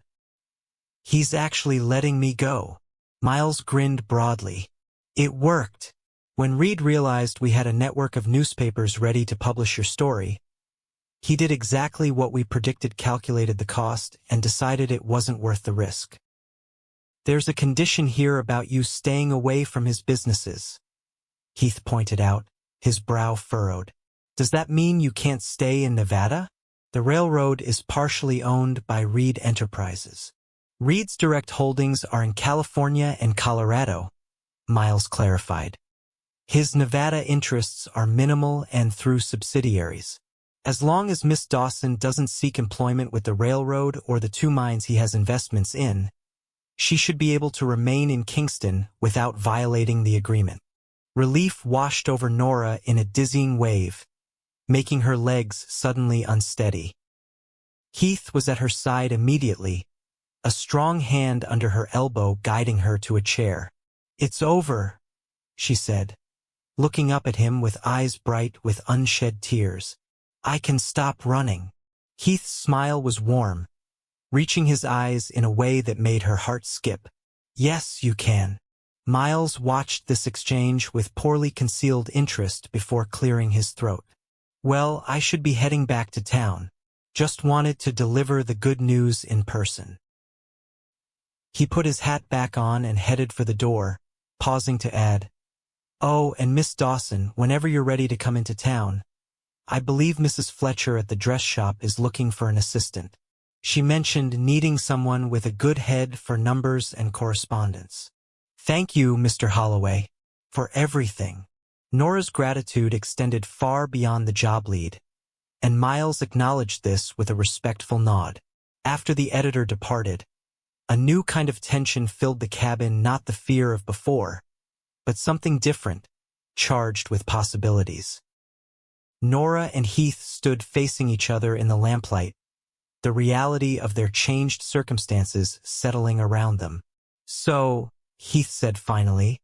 "He's actually letting me go." Miles grinned broadly. "It worked. When Reed realized we had a network of newspapers ready to publish your story, he did exactly what we predicted, calculated the cost, and decided it wasn't worth the risk. There's a condition here about you staying away from his businesses," Heath pointed out, his brow furrowed. "Does that mean you can't stay in Nevada?" "The railroad is partially owned by Reed Enterprises. Reed's direct holdings are in California and Colorado," Miles clarified. "His Nevada interests are minimal and through subsidiaries. As long as Miss Dawson doesn't seek employment with the railroad or the 2 mines he has investments in, she should be able to remain in Kingston without violating the agreement." Relief washed over Nora in a dizzying wave, making her legs suddenly unsteady. Heath was at her side immediately, a strong hand under her elbow guiding her to a chair. "It's over," she said, looking up at him with eyes bright with unshed tears. "I can stop running." Heath's smile was warm, reaching his eyes in a way that made her heart skip. "Yes, you can." Miles watched this exchange with poorly concealed interest before clearing his throat. "Well, I should be heading back to town. Just wanted to deliver the good news in person." He put his hat back on and headed for the door, pausing to add, "Oh, and Miss Dawson, whenever you're ready to come into town, I believe Mrs. Fletcher at the dress shop is looking for an assistant. She mentioned needing someone with a good head for numbers and correspondence." "Thank you, Mr. Holloway, for everything." Nora's gratitude extended far beyond the job lead, and Miles acknowledged this with a respectful nod. After the editor departed, a new kind of tension filled the cabin, not the fear of before, but something different, charged with possibilities. Nora and Heath stood facing each other in the lamplight, the reality of their changed circumstances settling around them. "So," Heath said finally,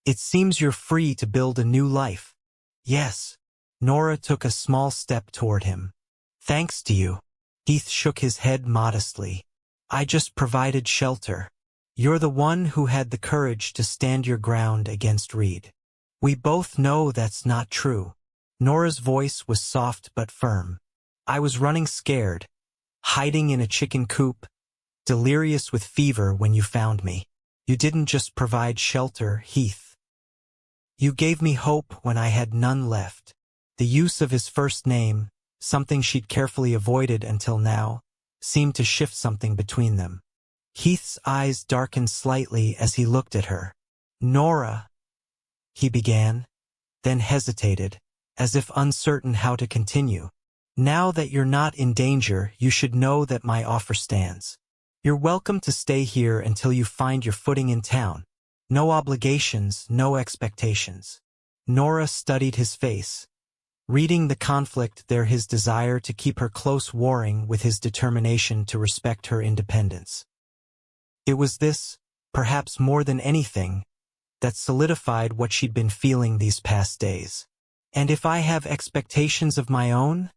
"it seems you're free to build a new life." "Yes." Nora took a small step toward him. "Thanks to you." Heath shook his head modestly. "I just provided shelter. You're the one who had the courage to stand your ground against Reed." "We both know that's not true." Nora's voice was soft but firm. "I was running scared, hiding in a chicken coop, delirious with fever when you found me. You didn't just provide shelter, Heath. You gave me hope when I had none left." The use of his first name, something she'd carefully avoided until now, seemed to shift something between them. Heath's eyes darkened slightly as he looked at her. "Nora," he began, then hesitated, as if uncertain how to continue. "Now that you're not in danger, you should know that my offer stands. You're welcome to stay here until you find your footing in town. No obligations, no expectations." Nora studied his face, reading the conflict there, his desire to keep her close warring with his determination to respect her independence. It was this, perhaps more than anything, that solidified what she'd been feeling these past days. "And if I have expectations of my own?"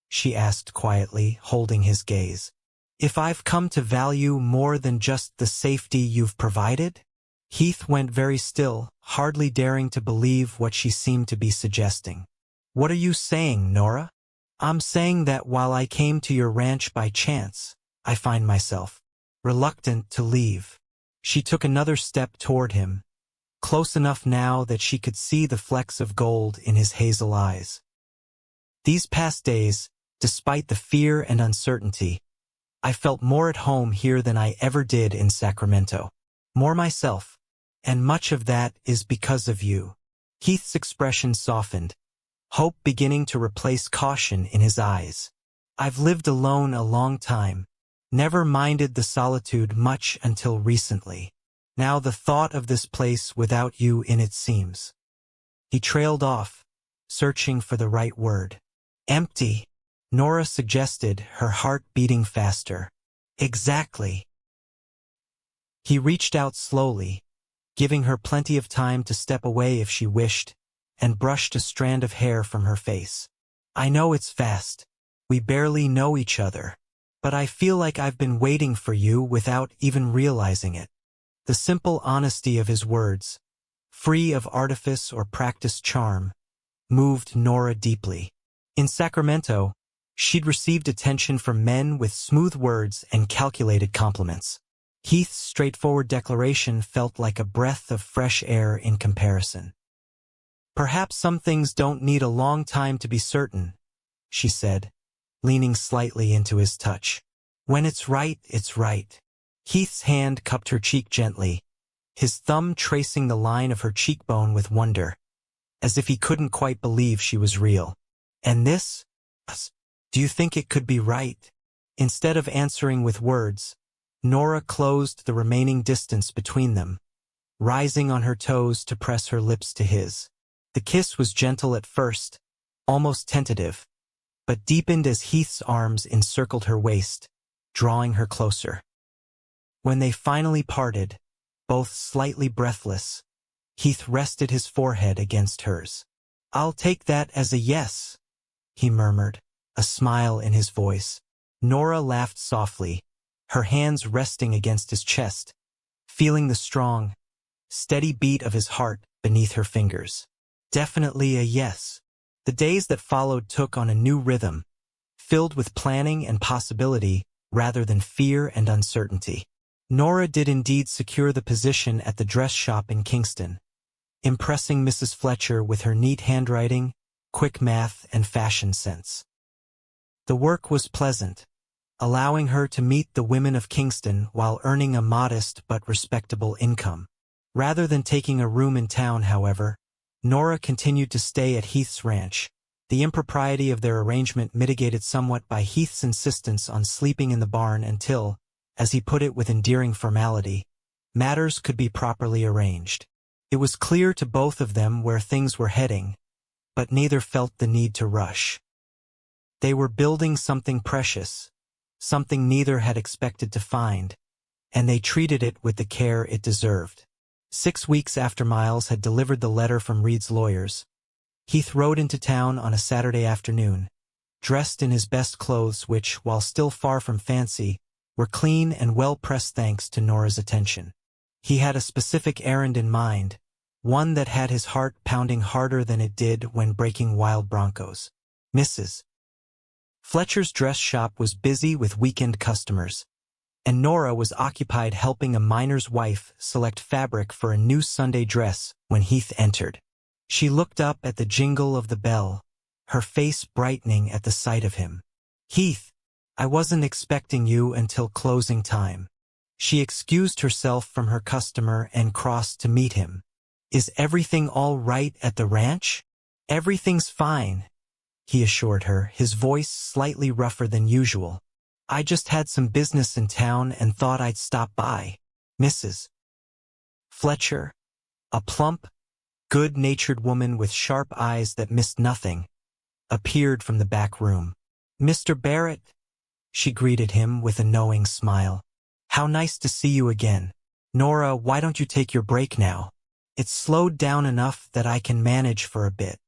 she asked quietly, holding his gaze. "If I've come to value more than just the safety you've provided?" Heath went very still, hardly daring to believe what she seemed to be suggesting. "What are you saying, Nora?" "I'm saying that while I came to your ranch by chance, I find myself reluctant to leave." She took another step toward him, close enough now that she could see the flecks of gold in his hazel eyes. "These past days, despite the fear and uncertainty, I felt more at home here than I ever did in Sacramento. More myself, and much of that is because of you." Heath's expression softened, hope beginning to replace caution in his eyes. "I've lived alone a long time, never minded the solitude much until recently. Now the thought of this place without you in it seems—" He trailed off, searching for the right word. "Empty," Nora suggested, her heart beating faster. "Exactly." He reached out slowly, giving her plenty of time to step away if she wished, and brushed a strand of hair from her face. "I know it's fast. We barely know each other. But I feel like I've been waiting for you without even realizing it. The simple honesty of his words, free of artifice or practiced charm, moved Nora deeply. In Sacramento, she'd received attention from men with smooth words and calculated compliments. Heath's straightforward declaration felt like a breath of fresh air in comparison. "Perhaps some things don't need a long time to be certain," she said, leaning slightly into his touch. "When it's right, it's right." Heath's hand cupped her cheek gently, his thumb tracing the line of her cheekbone with wonder, as if he couldn't quite believe she was real. "And this? Do you think it could be right?" Instead of answering with words, Nora closed the remaining distance between them, rising on her toes to press her lips to his. The kiss was gentle at first, almost tentative, but deepened as Heath's arms encircled her waist, drawing her closer. When they finally parted, both slightly breathless, Heath rested his forehead against hers. "I'll take that as a yes," he murmured, a smile in his voice. Nora laughed softly, her hands resting against his chest, feeling the strong, steady beat of his heart beneath her fingers. Definitely a yes. The days that followed took on a new rhythm, filled with planning and possibility rather than fear and uncertainty. Nora did indeed secure the position at the dress shop in Kingston, impressing Mrs. Fletcher with her neat handwriting, quick math, and fashion sense. The work was pleasant, allowing her to meet the women of Kingston while earning a modest but respectable income. Rather than taking a room in town, however, Nora continued to stay at Heath's ranch. The impropriety of their arrangement mitigated somewhat by Heath's insistence on sleeping in the barn until, as he put it with endearing formality, matters could be properly arranged. It was clear to both of them where things were heading, but neither felt the need to rush. They were building something precious, something neither had expected to find, and they treated it with the care it deserved. 6 weeks after Miles had delivered the letter from Reed's lawyers, Heath rode into town on a Saturday afternoon, dressed in his best clothes which, while still far from fancy, were clean and well-pressed thanks to Nora's attention. He had a specific errand in mind, one that had his heart pounding harder than it did when breaking wild broncos. Mrs. Fletcher's dress shop was busy with weekend customers, and Nora was occupied helping a miner's wife select fabric for a new Sunday dress when Heath entered. She looked up at the jingle of the bell, her face brightening at the sight of him. "Heath, I wasn't expecting you until closing time." She excused herself from her customer and crossed to meet him. "Is everything all right at the ranch?" "Everything's fine," he assured her, his voice slightly rougher than usual. "I just had some business in town and thought I'd stop by." Mrs. Fletcher, a plump, good-natured woman with sharp eyes that missed nothing, appeared from the back room. "Mr. Barrett," she greeted him with a knowing smile. "How nice to see you again. Nora, why don't you take your break now? It's slowed down enough that I can manage for a bit."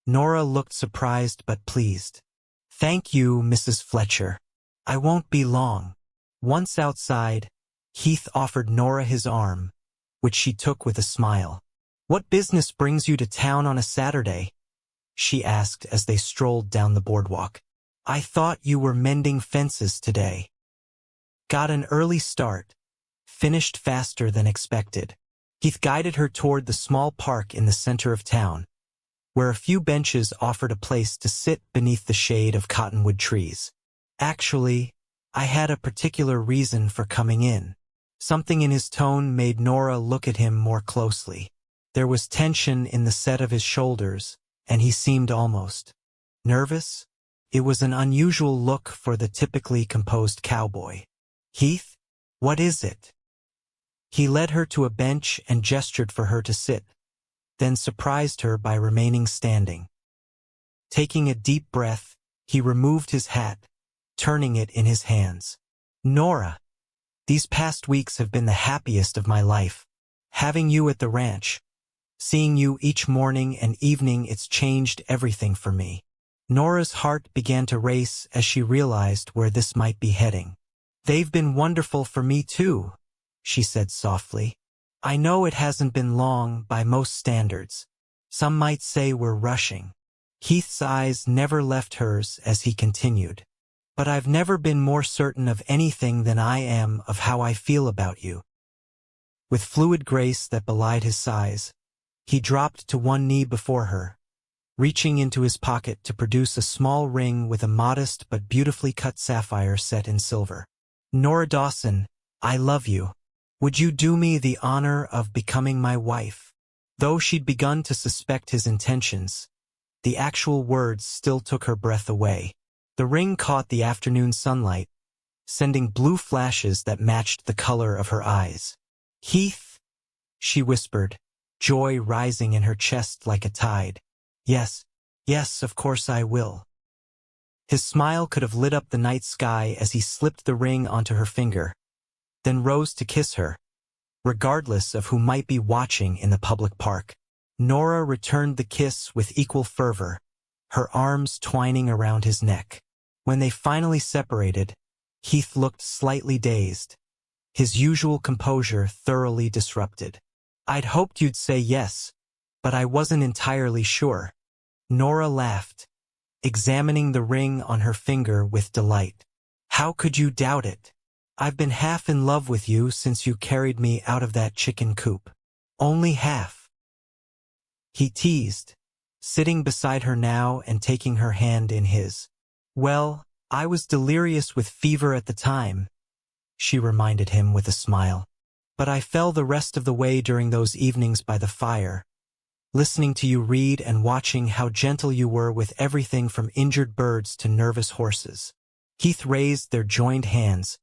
Nora looked surprised but pleased. "Thank you, Mrs. Fletcher. I won't be long." Once outside, Heath offered Nora his arm, which she took with a smile. "What business brings you to town on a Saturday?" she asked as they strolled down the boardwalk. "I thought you were mending fences today." "Got an early start. Finished faster than expected." Heath guided her toward the small park in the center of town, where a few benches offered a place to sit beneath the shade of cottonwood trees. "Actually, I had a particular reason for coming in." Something in his tone made Nora look at him more closely. There was tension in the set of his shoulders, and he seemed almost nervous. It was an unusual look for the typically composed cowboy. "Heath, what is it?" He led her to a bench and gestured for her to sit, then surprised her by remaining standing. Taking a deep breath, he removed his hat, turning it in his hands. "Nora, these past weeks have been the happiest of my life. Having you at the ranch, seeing you each morning and evening, it's changed everything for me." Nora's heart began to race as she realized where this might be heading. "They've been wonderful for me too," she said softly. "I know it hasn't been long by most standards. Some might say we're rushing." Heath's eyes never left hers as he continued. "But I've never been more certain of anything than I am of how I feel about you." With fluid grace that belied his size, he dropped to one knee before her, reaching into his pocket to produce a small ring with a modest but beautifully cut sapphire set in silver. "Nora Dawson, I love you. Would you do me the honor of becoming my wife?" Though she'd begun to suspect his intentions, the actual words still took her breath away. The ring caught the afternoon sunlight, sending blue flashes that matched the color of her eyes. "Heath," she whispered, joy rising in her chest like a tide. "Yes, yes, of course I will." His smile could have lit up the night sky as he slipped the ring onto her finger, then rose to kiss her, regardless of who might be watching in the public park. Nora returned the kiss with equal fervor, her arms twining around his neck. When they finally separated, Heath looked slightly dazed, his usual composure thoroughly disrupted. "I'd hoped you'd say yes, but I wasn't entirely sure." Nora laughed, examining the ring on her finger with delight. "How could you doubt it? I've been half in love with you since you carried me out of that chicken coop." "Only half," he teased, sitting beside her now and taking her hand in his. "Well, I was delirious with fever at the time," she reminded him with a smile. "But I fell the rest of the way during those evenings by the fire, listening to you read and watching how gentle you were with everything from injured birds to nervous horses." Heath raised their joined hands,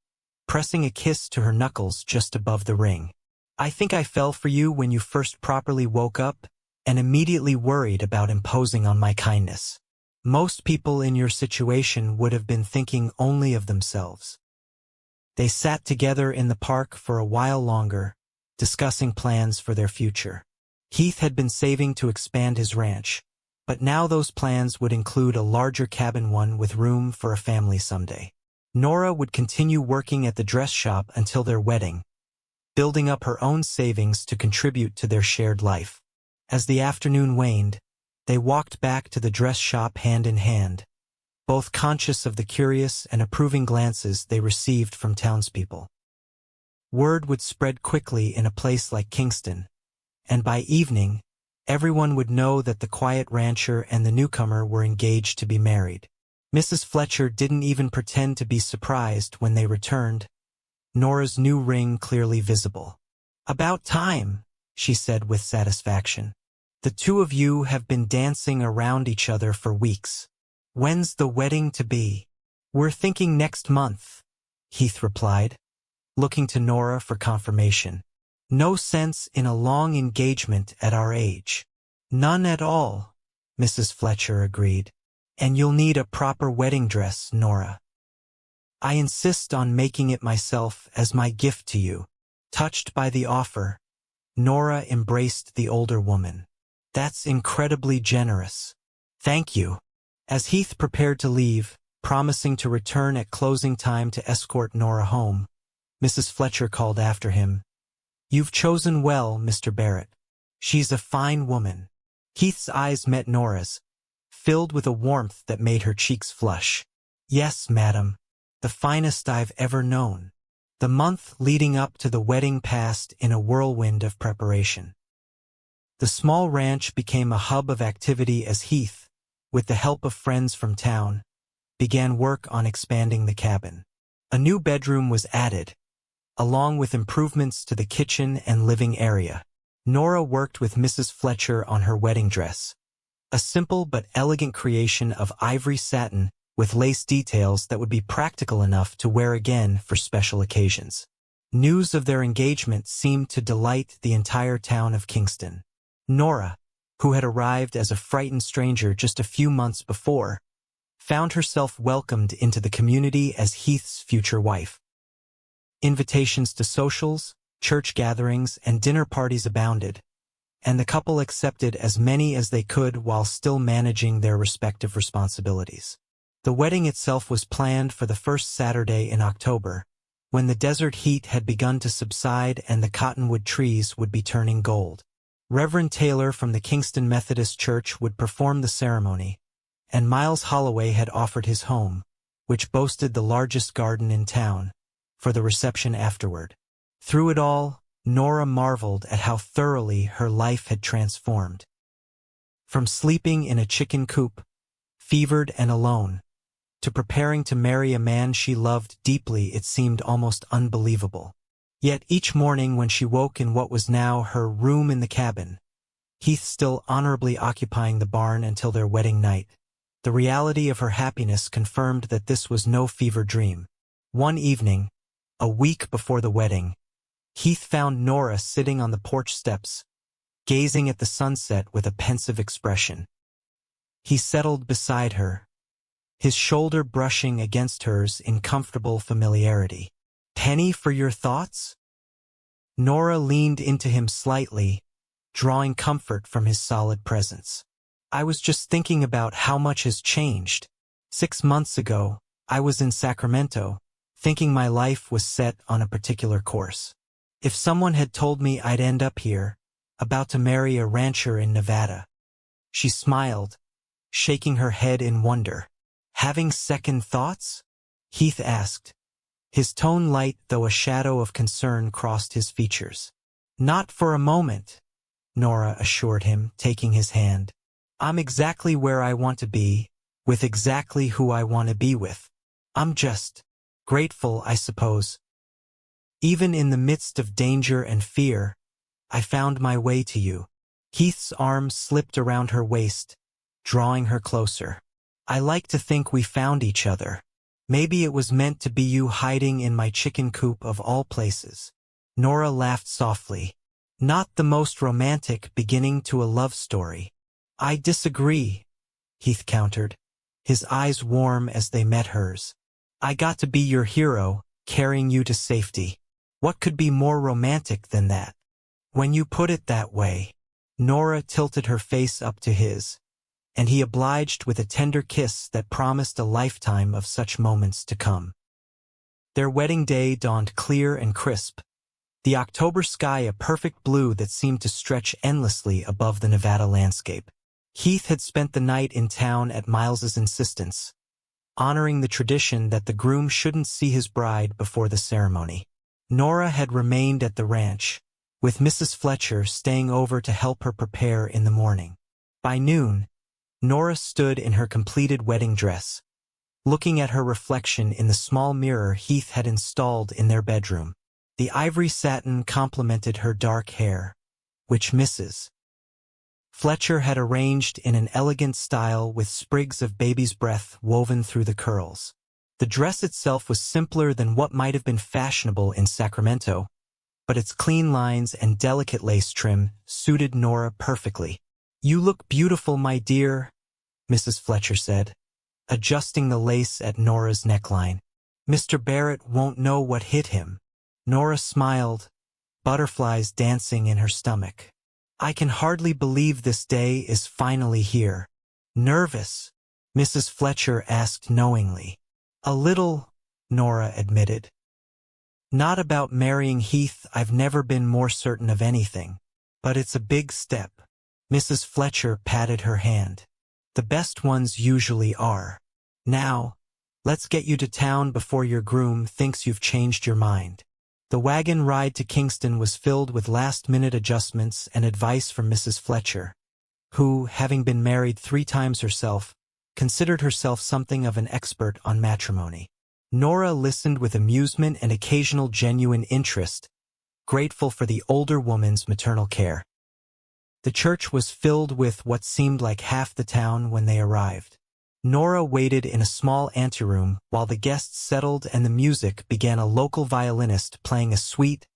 pressing a kiss to her knuckles just above the ring. "I think I fell for you when you first properly woke up and immediately worried about imposing on my kindness. Most people in your situation would have been thinking only of themselves." They sat together in the park for a while longer, discussing plans for their future. Heath had been saving to expand his ranch, but now those plans would include a larger cabin, one with room for a family someday. Nora would continue working at the dress shop until their wedding, building up her own savings to contribute to their shared life. As the afternoon waned, they walked back to the dress shop hand in hand, both conscious of the curious and approving glances they received from townspeople. Word would spread quickly in a place like Kingston, and by evening, everyone would know that the quiet rancher and the newcomer were engaged to be married. Mrs. Fletcher didn't even pretend to be surprised when they returned, Nora's new ring clearly visible. "About time," she said with satisfaction. "The two of you have been dancing around each other for weeks. When's the wedding to be?" "We're thinking next month," Heath replied, looking to Nora for confirmation. "No sense in a long engagement at our age." "None at all," Mrs. Fletcher agreed. "And you'll need a proper wedding dress, Nora. I insist on making it myself as my gift to you." Touched by the offer, Nora embraced the older woman. "That's incredibly generous. Thank you." As Heath prepared to leave, promising to return at closing time to escort Nora home, Mrs. Fletcher called after him, "You've chosen well, Mr. Barrett. She's a fine woman." Heath's eyes met Nora's, filled with a warmth that made her cheeks flush. "Yes, madam, the finest I've ever known." The month leading up to the wedding passed in a whirlwind of preparation. The small ranch became a hub of activity as Heath, with the help of friends from town, began work on expanding the cabin. A new bedroom was added, along with improvements to the kitchen and living area. Nora worked with Mrs. Fletcher on her wedding dress, a simple but elegant creation of ivory satin with lace details that would be practical enough to wear again for special occasions. News of their engagement seemed to delight the entire town of Kingston. Nora, who had arrived as a frightened stranger just a few months before, found herself welcomed into the community as Heath's future wife. Invitations to socials, church gatherings, and dinner parties abounded, and the couple accepted as many as they could while still managing their respective responsibilities. The wedding itself was planned for the first Saturday in October, when the desert heat had begun to subside and the cottonwood trees would be turning gold. Reverend Taylor from the Kingston Methodist Church would perform the ceremony, and Miles Holloway had offered his home, which boasted the largest garden in town, for the reception afterward. Through it all, Nora marveled at how thoroughly her life had transformed. From sleeping in a chicken coop, fevered and alone, to preparing to marry a man she loved deeply, it seemed almost unbelievable. Yet each morning when she woke in what was now her room in the cabin, Heath still honorably occupying the barn until their wedding night, the reality of her happiness confirmed that this was no fever dream. One evening, a week before the wedding, Heath found Nora sitting on the porch steps, gazing at the sunset with a pensive expression. He settled beside her, his shoulder brushing against hers in comfortable familiarity. "Penny for your thoughts?" Nora leaned into him slightly, drawing comfort from his solid presence. "I was just thinking about how much has changed. 6 months ago, I was in Sacramento, thinking my life was set on a particular course. If someone had told me I'd end up here, about to marry a rancher in Nevada." She smiled, shaking her head in wonder. "Having second thoughts?" Heath asked, his tone light though a shadow of concern crossed his features. "Not for a moment," Nora assured him, taking his hand. "I'm exactly where I want to be, with exactly who I want to be with. I'm just grateful, I suppose. Even in the midst of danger and fear, I found my way to you." Heath's arm slipped around her waist, drawing her closer. "I like to think we found each other. Maybe it was meant to be you hiding in my chicken coop of all places." Nora laughed softly. "Not the most romantic beginning to a love story." "I disagree," Heath countered, his eyes warm as they met hers. "I got to be your hero, carrying you to safety. What could be more romantic than that?" "When you put it that way." Nora tilted her face up to his, and he obliged with a tender kiss that promised a lifetime of such moments to come. Their wedding day dawned clear and crisp, the October sky a perfect blue that seemed to stretch endlessly above the Nevada landscape. Heath had spent the night in town at Miles's insistence, honoring the tradition that the groom shouldn't see his bride before the ceremony. Nora had remained at the ranch, with Mrs. Fletcher staying over to help her prepare in the morning. By noon, Nora stood in her completed wedding dress, looking at her reflection in the small mirror Heath had installed in their bedroom. The ivory satin complemented her dark hair, which Mrs. Fletcher had arranged in an elegant style with sprigs of baby's breath woven through the curls. The dress itself was simpler than what might have been fashionable in Sacramento, but its clean lines and delicate lace trim suited Nora perfectly. "You look beautiful, my dear," Mrs. Fletcher said, adjusting the lace at Nora's neckline. "Mr. Barrett won't know what hit him." Nora smiled, butterflies dancing in her stomach. "I can hardly believe this day is finally here." "Nervous?" Mrs. Fletcher asked knowingly. "A little," Nora admitted. "Not about marrying Heath. I've never been more certain of anything. But it's a big step." Mrs. Fletcher patted her hand. "The best ones usually are. Now, let's get you to town before your groom thinks you've changed your mind." The wagon ride to Kingston was filled with last-minute adjustments and advice from Mrs. Fletcher, who, having been married 3 times herself, considered herself something of an expert on matrimony. Nora listened with amusement and occasional genuine interest, grateful for the older woman's maternal care. The church was filled with what seemed like half the town when they arrived. Nora waited in a small anteroom while the guests settled and the music began, a local violinist playing a sweet,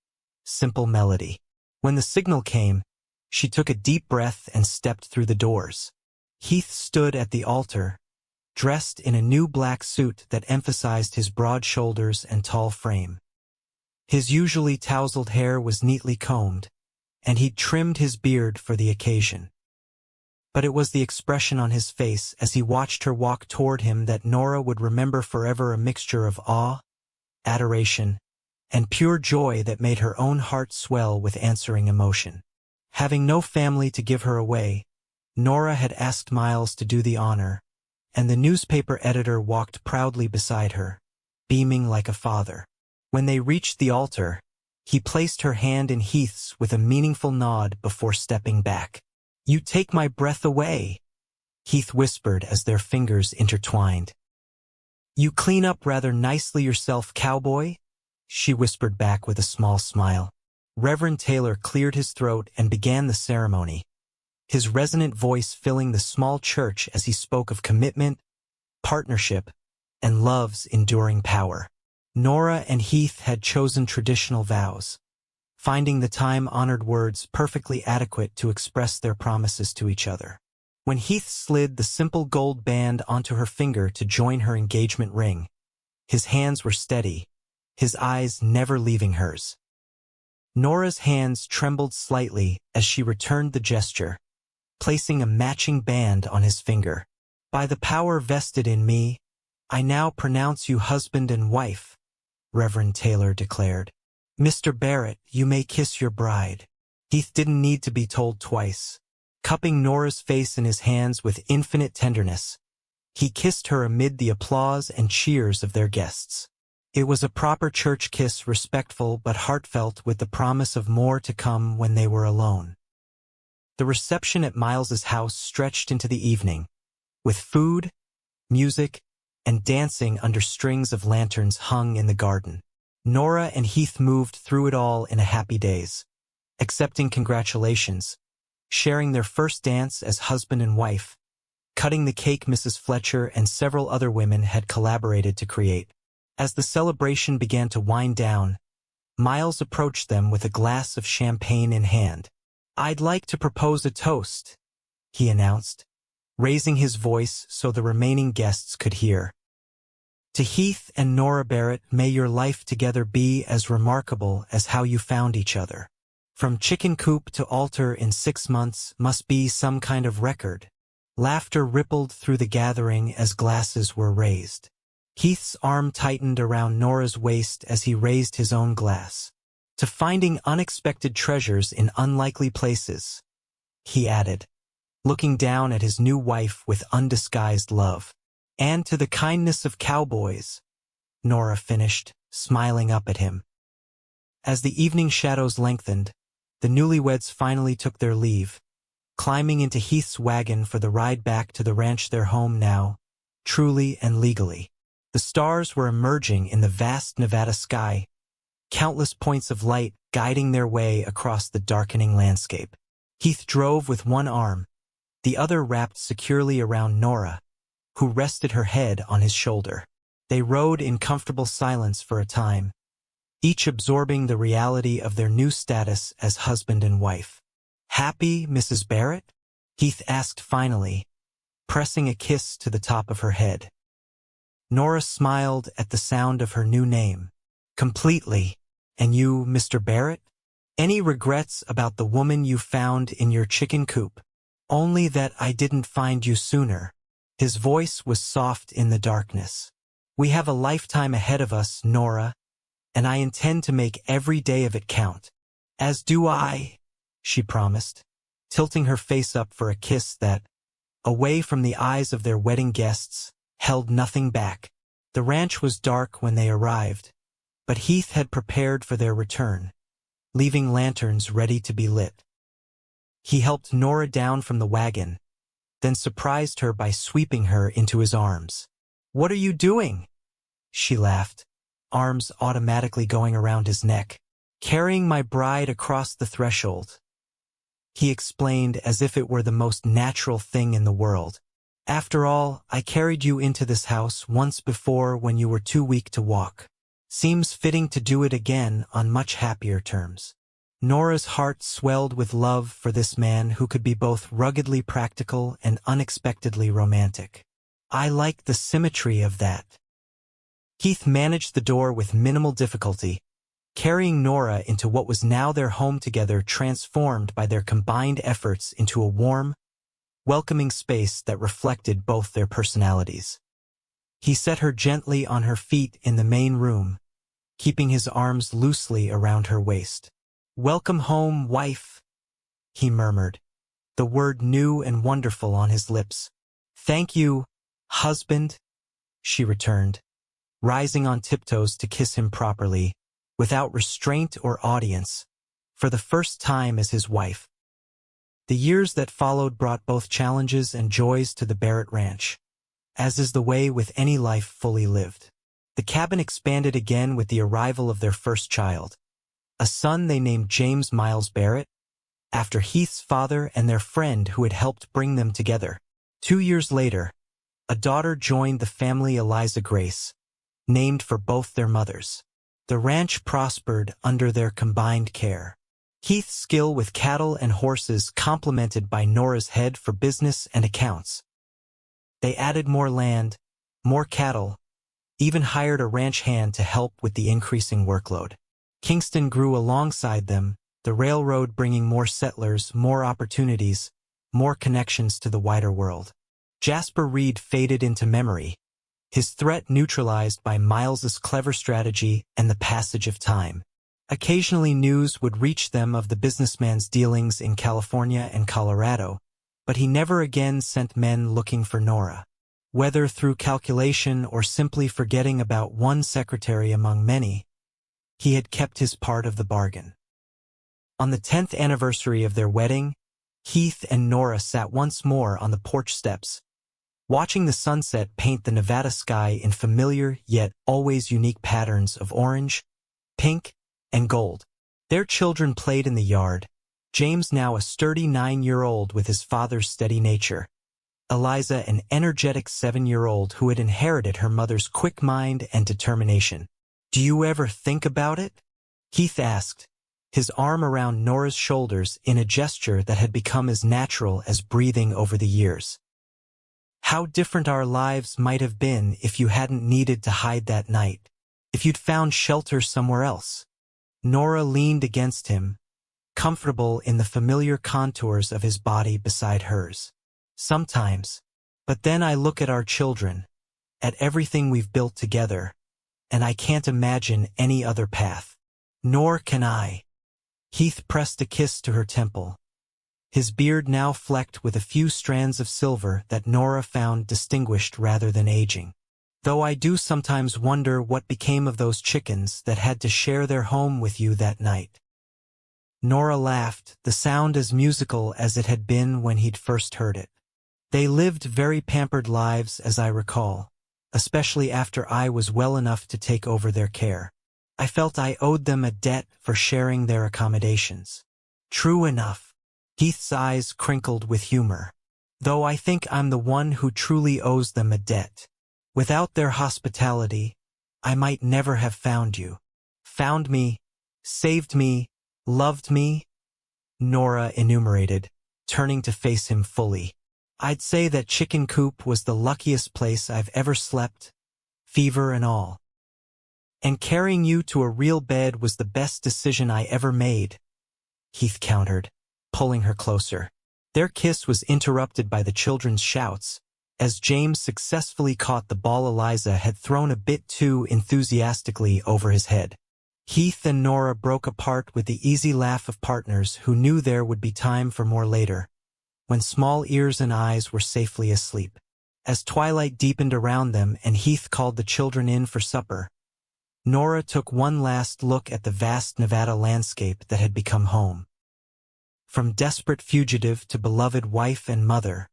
simple melody. When the signal came, she took a deep breath and stepped through the doors. Heath stood at the altar, dressed in a new black suit that emphasized his broad shoulders and tall frame. His usually tousled hair was neatly combed, and he'd trimmed his beard for the occasion. But it was the expression on his face as he watched her walk toward him that Nora would remember forever, a mixture of awe, adoration, and pure joy that made her own heart swell with answering emotion. Having no family to give her away, Nora had asked Miles to do the honor, and the newspaper editor walked proudly beside her, beaming like a father. When they reached the altar, he placed her hand in Heath's with a meaningful nod before stepping back. "You take my breath away," Heath whispered as their fingers intertwined. "You clean up rather nicely yourself, Cowboy," she whispered back with a small smile. Reverend Taylor cleared his throat and began the ceremony, his resonant voice filling the small church as he spoke of commitment, partnership, and love's enduring power. Nora and Heath had chosen traditional vows, finding the time-honored words perfectly adequate to express their promises to each other. When Heath slid the simple gold band onto her finger to join her engagement ring, his hands were steady, his eyes never leaving hers. Nora's hands trembled slightly as she returned the gesture, placing a matching band on his finger. "By the power vested in me, I now pronounce you husband and wife," Reverend Taylor declared. "Mr. Barrett, you may kiss your bride." Heath didn't need to be told twice. Cupping Nora's face in his hands with infinite tenderness, he kissed her amid the applause and cheers of their guests. It was a proper church kiss, respectful but heartfelt, with the promise of more to come when they were alone. The reception at Miles's house stretched into the evening, with food, music, and dancing under strings of lanterns hung in the garden. Nora and Heath moved through it all in a happy daze, accepting congratulations, sharing their first dance as husband and wife, cutting the cake Mrs. Fletcher and several other women had collaborated to create. As the celebration began to wind down, Miles approached them with a glass of champagne in hand. "I'd like to propose a toast," he announced, raising his voice so the remaining guests could hear. "To Heath and Nora Barrett, may your life together be as remarkable as how you found each other. From chicken coop to altar in 6 months must be some kind of record." Laughter rippled through the gathering as glasses were raised. Heath's arm tightened around Nora's waist as he raised his own glass. "To finding unexpected treasures in unlikely places," he added, looking down at his new wife with undisguised love. "And to the kindness of cowboys," Nora finished, smiling up at him. As the evening shadows lengthened, the newlyweds finally took their leave, climbing into Heath's wagon for the ride back to the ranch, their home now, truly and legally. The stars were emerging in the vast Nevada sky, countless points of light guiding their way across the darkening landscape. Heath drove with one arm, the other wrapped securely around Nora, who rested her head on his shoulder. They rode in comfortable silence for a time, each absorbing the reality of their new status as husband and wife. "Happy, Mrs. Barrett?" Heath asked finally, pressing a kiss to the top of her head. Nora smiled at the sound of her new name. "Completely. And you, Mr. Barrett? Any regrets about the woman you found in your chicken coop?" "Only that I didn't find you sooner." His voice was soft in the darkness. "We have a lifetime ahead of us, Nora, and I intend to make every day of it count." "As do I," she promised, tilting her face up for a kiss that, away from the eyes of their wedding guests, held nothing back. The ranch was dark when they arrived, but Heath had prepared for their return, leaving lanterns ready to be lit. He helped Nora down from the wagon, then surprised her by sweeping her into his arms. "What are you doing?" she laughed, arms automatically going around his neck. "Carrying my bride across the threshold," he explained as if it were the most natural thing in the world. "After all, I carried you into this house once before when you were too weak to walk. Seems fitting to do it again on much happier terms." Nora's heart swelled with love for this man who could be both ruggedly practical and unexpectedly romantic. "I like the symmetry of that." Heath managed the door with minimal difficulty, carrying Nora into what was now their home together, transformed by their combined efforts into a warm, welcoming space that reflected both their personalities. He set her gently on her feet in the main room, keeping his arms loosely around her waist. "Welcome home, wife," he murmured, the word new and wonderful on his lips. "Thank you, husband," she returned, rising on tiptoes to kiss him properly, without restraint or audience, for the first time as his wife. The years that followed brought both challenges and joys to the Barrett Ranch, as is the way with any life fully lived. The cabin expanded again with the arrival of their first child, a son they named James Miles Barrett, after Heath's father and their friend who had helped bring them together. 2 years later, a daughter joined the family, Eliza Grace, named for both their mothers. The ranch prospered under their combined care. Heath's skill with cattle and horses complemented by Nora's head for business and accounts. They added more land, more cattle, even hired a ranch hand to help with the increasing workload. Kingston grew alongside them, the railroad bringing more settlers, more opportunities, more connections to the wider world. Jasper Reed faded into memory, his threat neutralized by Miles's clever strategy and the passage of time. Occasionally news would reach them of the businessman's dealings in California and Colorado, but he never again sent men looking for Nora. Whether through calculation or simply forgetting about one secretary among many, he had kept his part of the bargain. On the 10th anniversary of their wedding, Heath and Nora sat once more on the porch steps, watching the sunset paint the Nevada sky in familiar yet always unique patterns of orange, pink, and gold. Their children played in the yard, James now a sturdy 9-year-old with his father's steady nature, Eliza an energetic 7-year-old who had inherited her mother's quick mind and determination. "Do you ever think about it?" Heath asked, his arm around Nora's shoulders in a gesture that had become as natural as breathing over the years. "How different our lives might have been if you hadn't needed to hide that night, if you'd found shelter somewhere else." Nora leaned against him, comfortable in the familiar contours of his body beside hers. "Sometimes. But then I look at our children, at everything we've built together, and I can't imagine any other path." "Nor can I." Heath pressed a kiss to her temple, his beard now flecked with a few strands of silver that Nora found distinguished rather than aging. "Though I do sometimes wonder what became of those chickens that had to share their home with you that night." Nora laughed, the sound as musical as it had been when he'd first heard it. "They lived very pampered lives, as I recall, especially after I was well enough to take over their care. I felt I owed them a debt for sharing their accommodations." "True enough." Heath's eyes crinkled with humor. "Though I think I'm the one who truly owes them a debt. Without their hospitality, I might never have found you. Found me, saved me, loved me," Nora enumerated, turning to face him fully. "I'd say that Chicken Coop was the luckiest place I've ever slept, fever and all. And carrying you to a real bed was the best decision I ever made," Heath countered, pulling her closer. Their kiss was interrupted by the children's shouts, as James successfully caught the ball Eliza had thrown a bit too enthusiastically over his head. Heath and Nora broke apart with the easy laugh of partners who knew there would be time for more later, when small ears and eyes were safely asleep. As twilight deepened around them and Heath called the children in for supper, Nora took one last look at the vast Nevada landscape that had become home. From desperate fugitive to beloved wife and mother,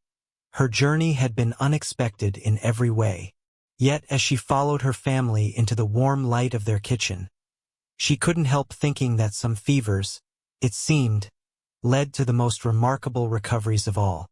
her journey had been unexpected in every way. Yet as she followed her family into the warm light of their kitchen, she couldn't help thinking that some fevers, it seemed, led to the most remarkable recoveries of all.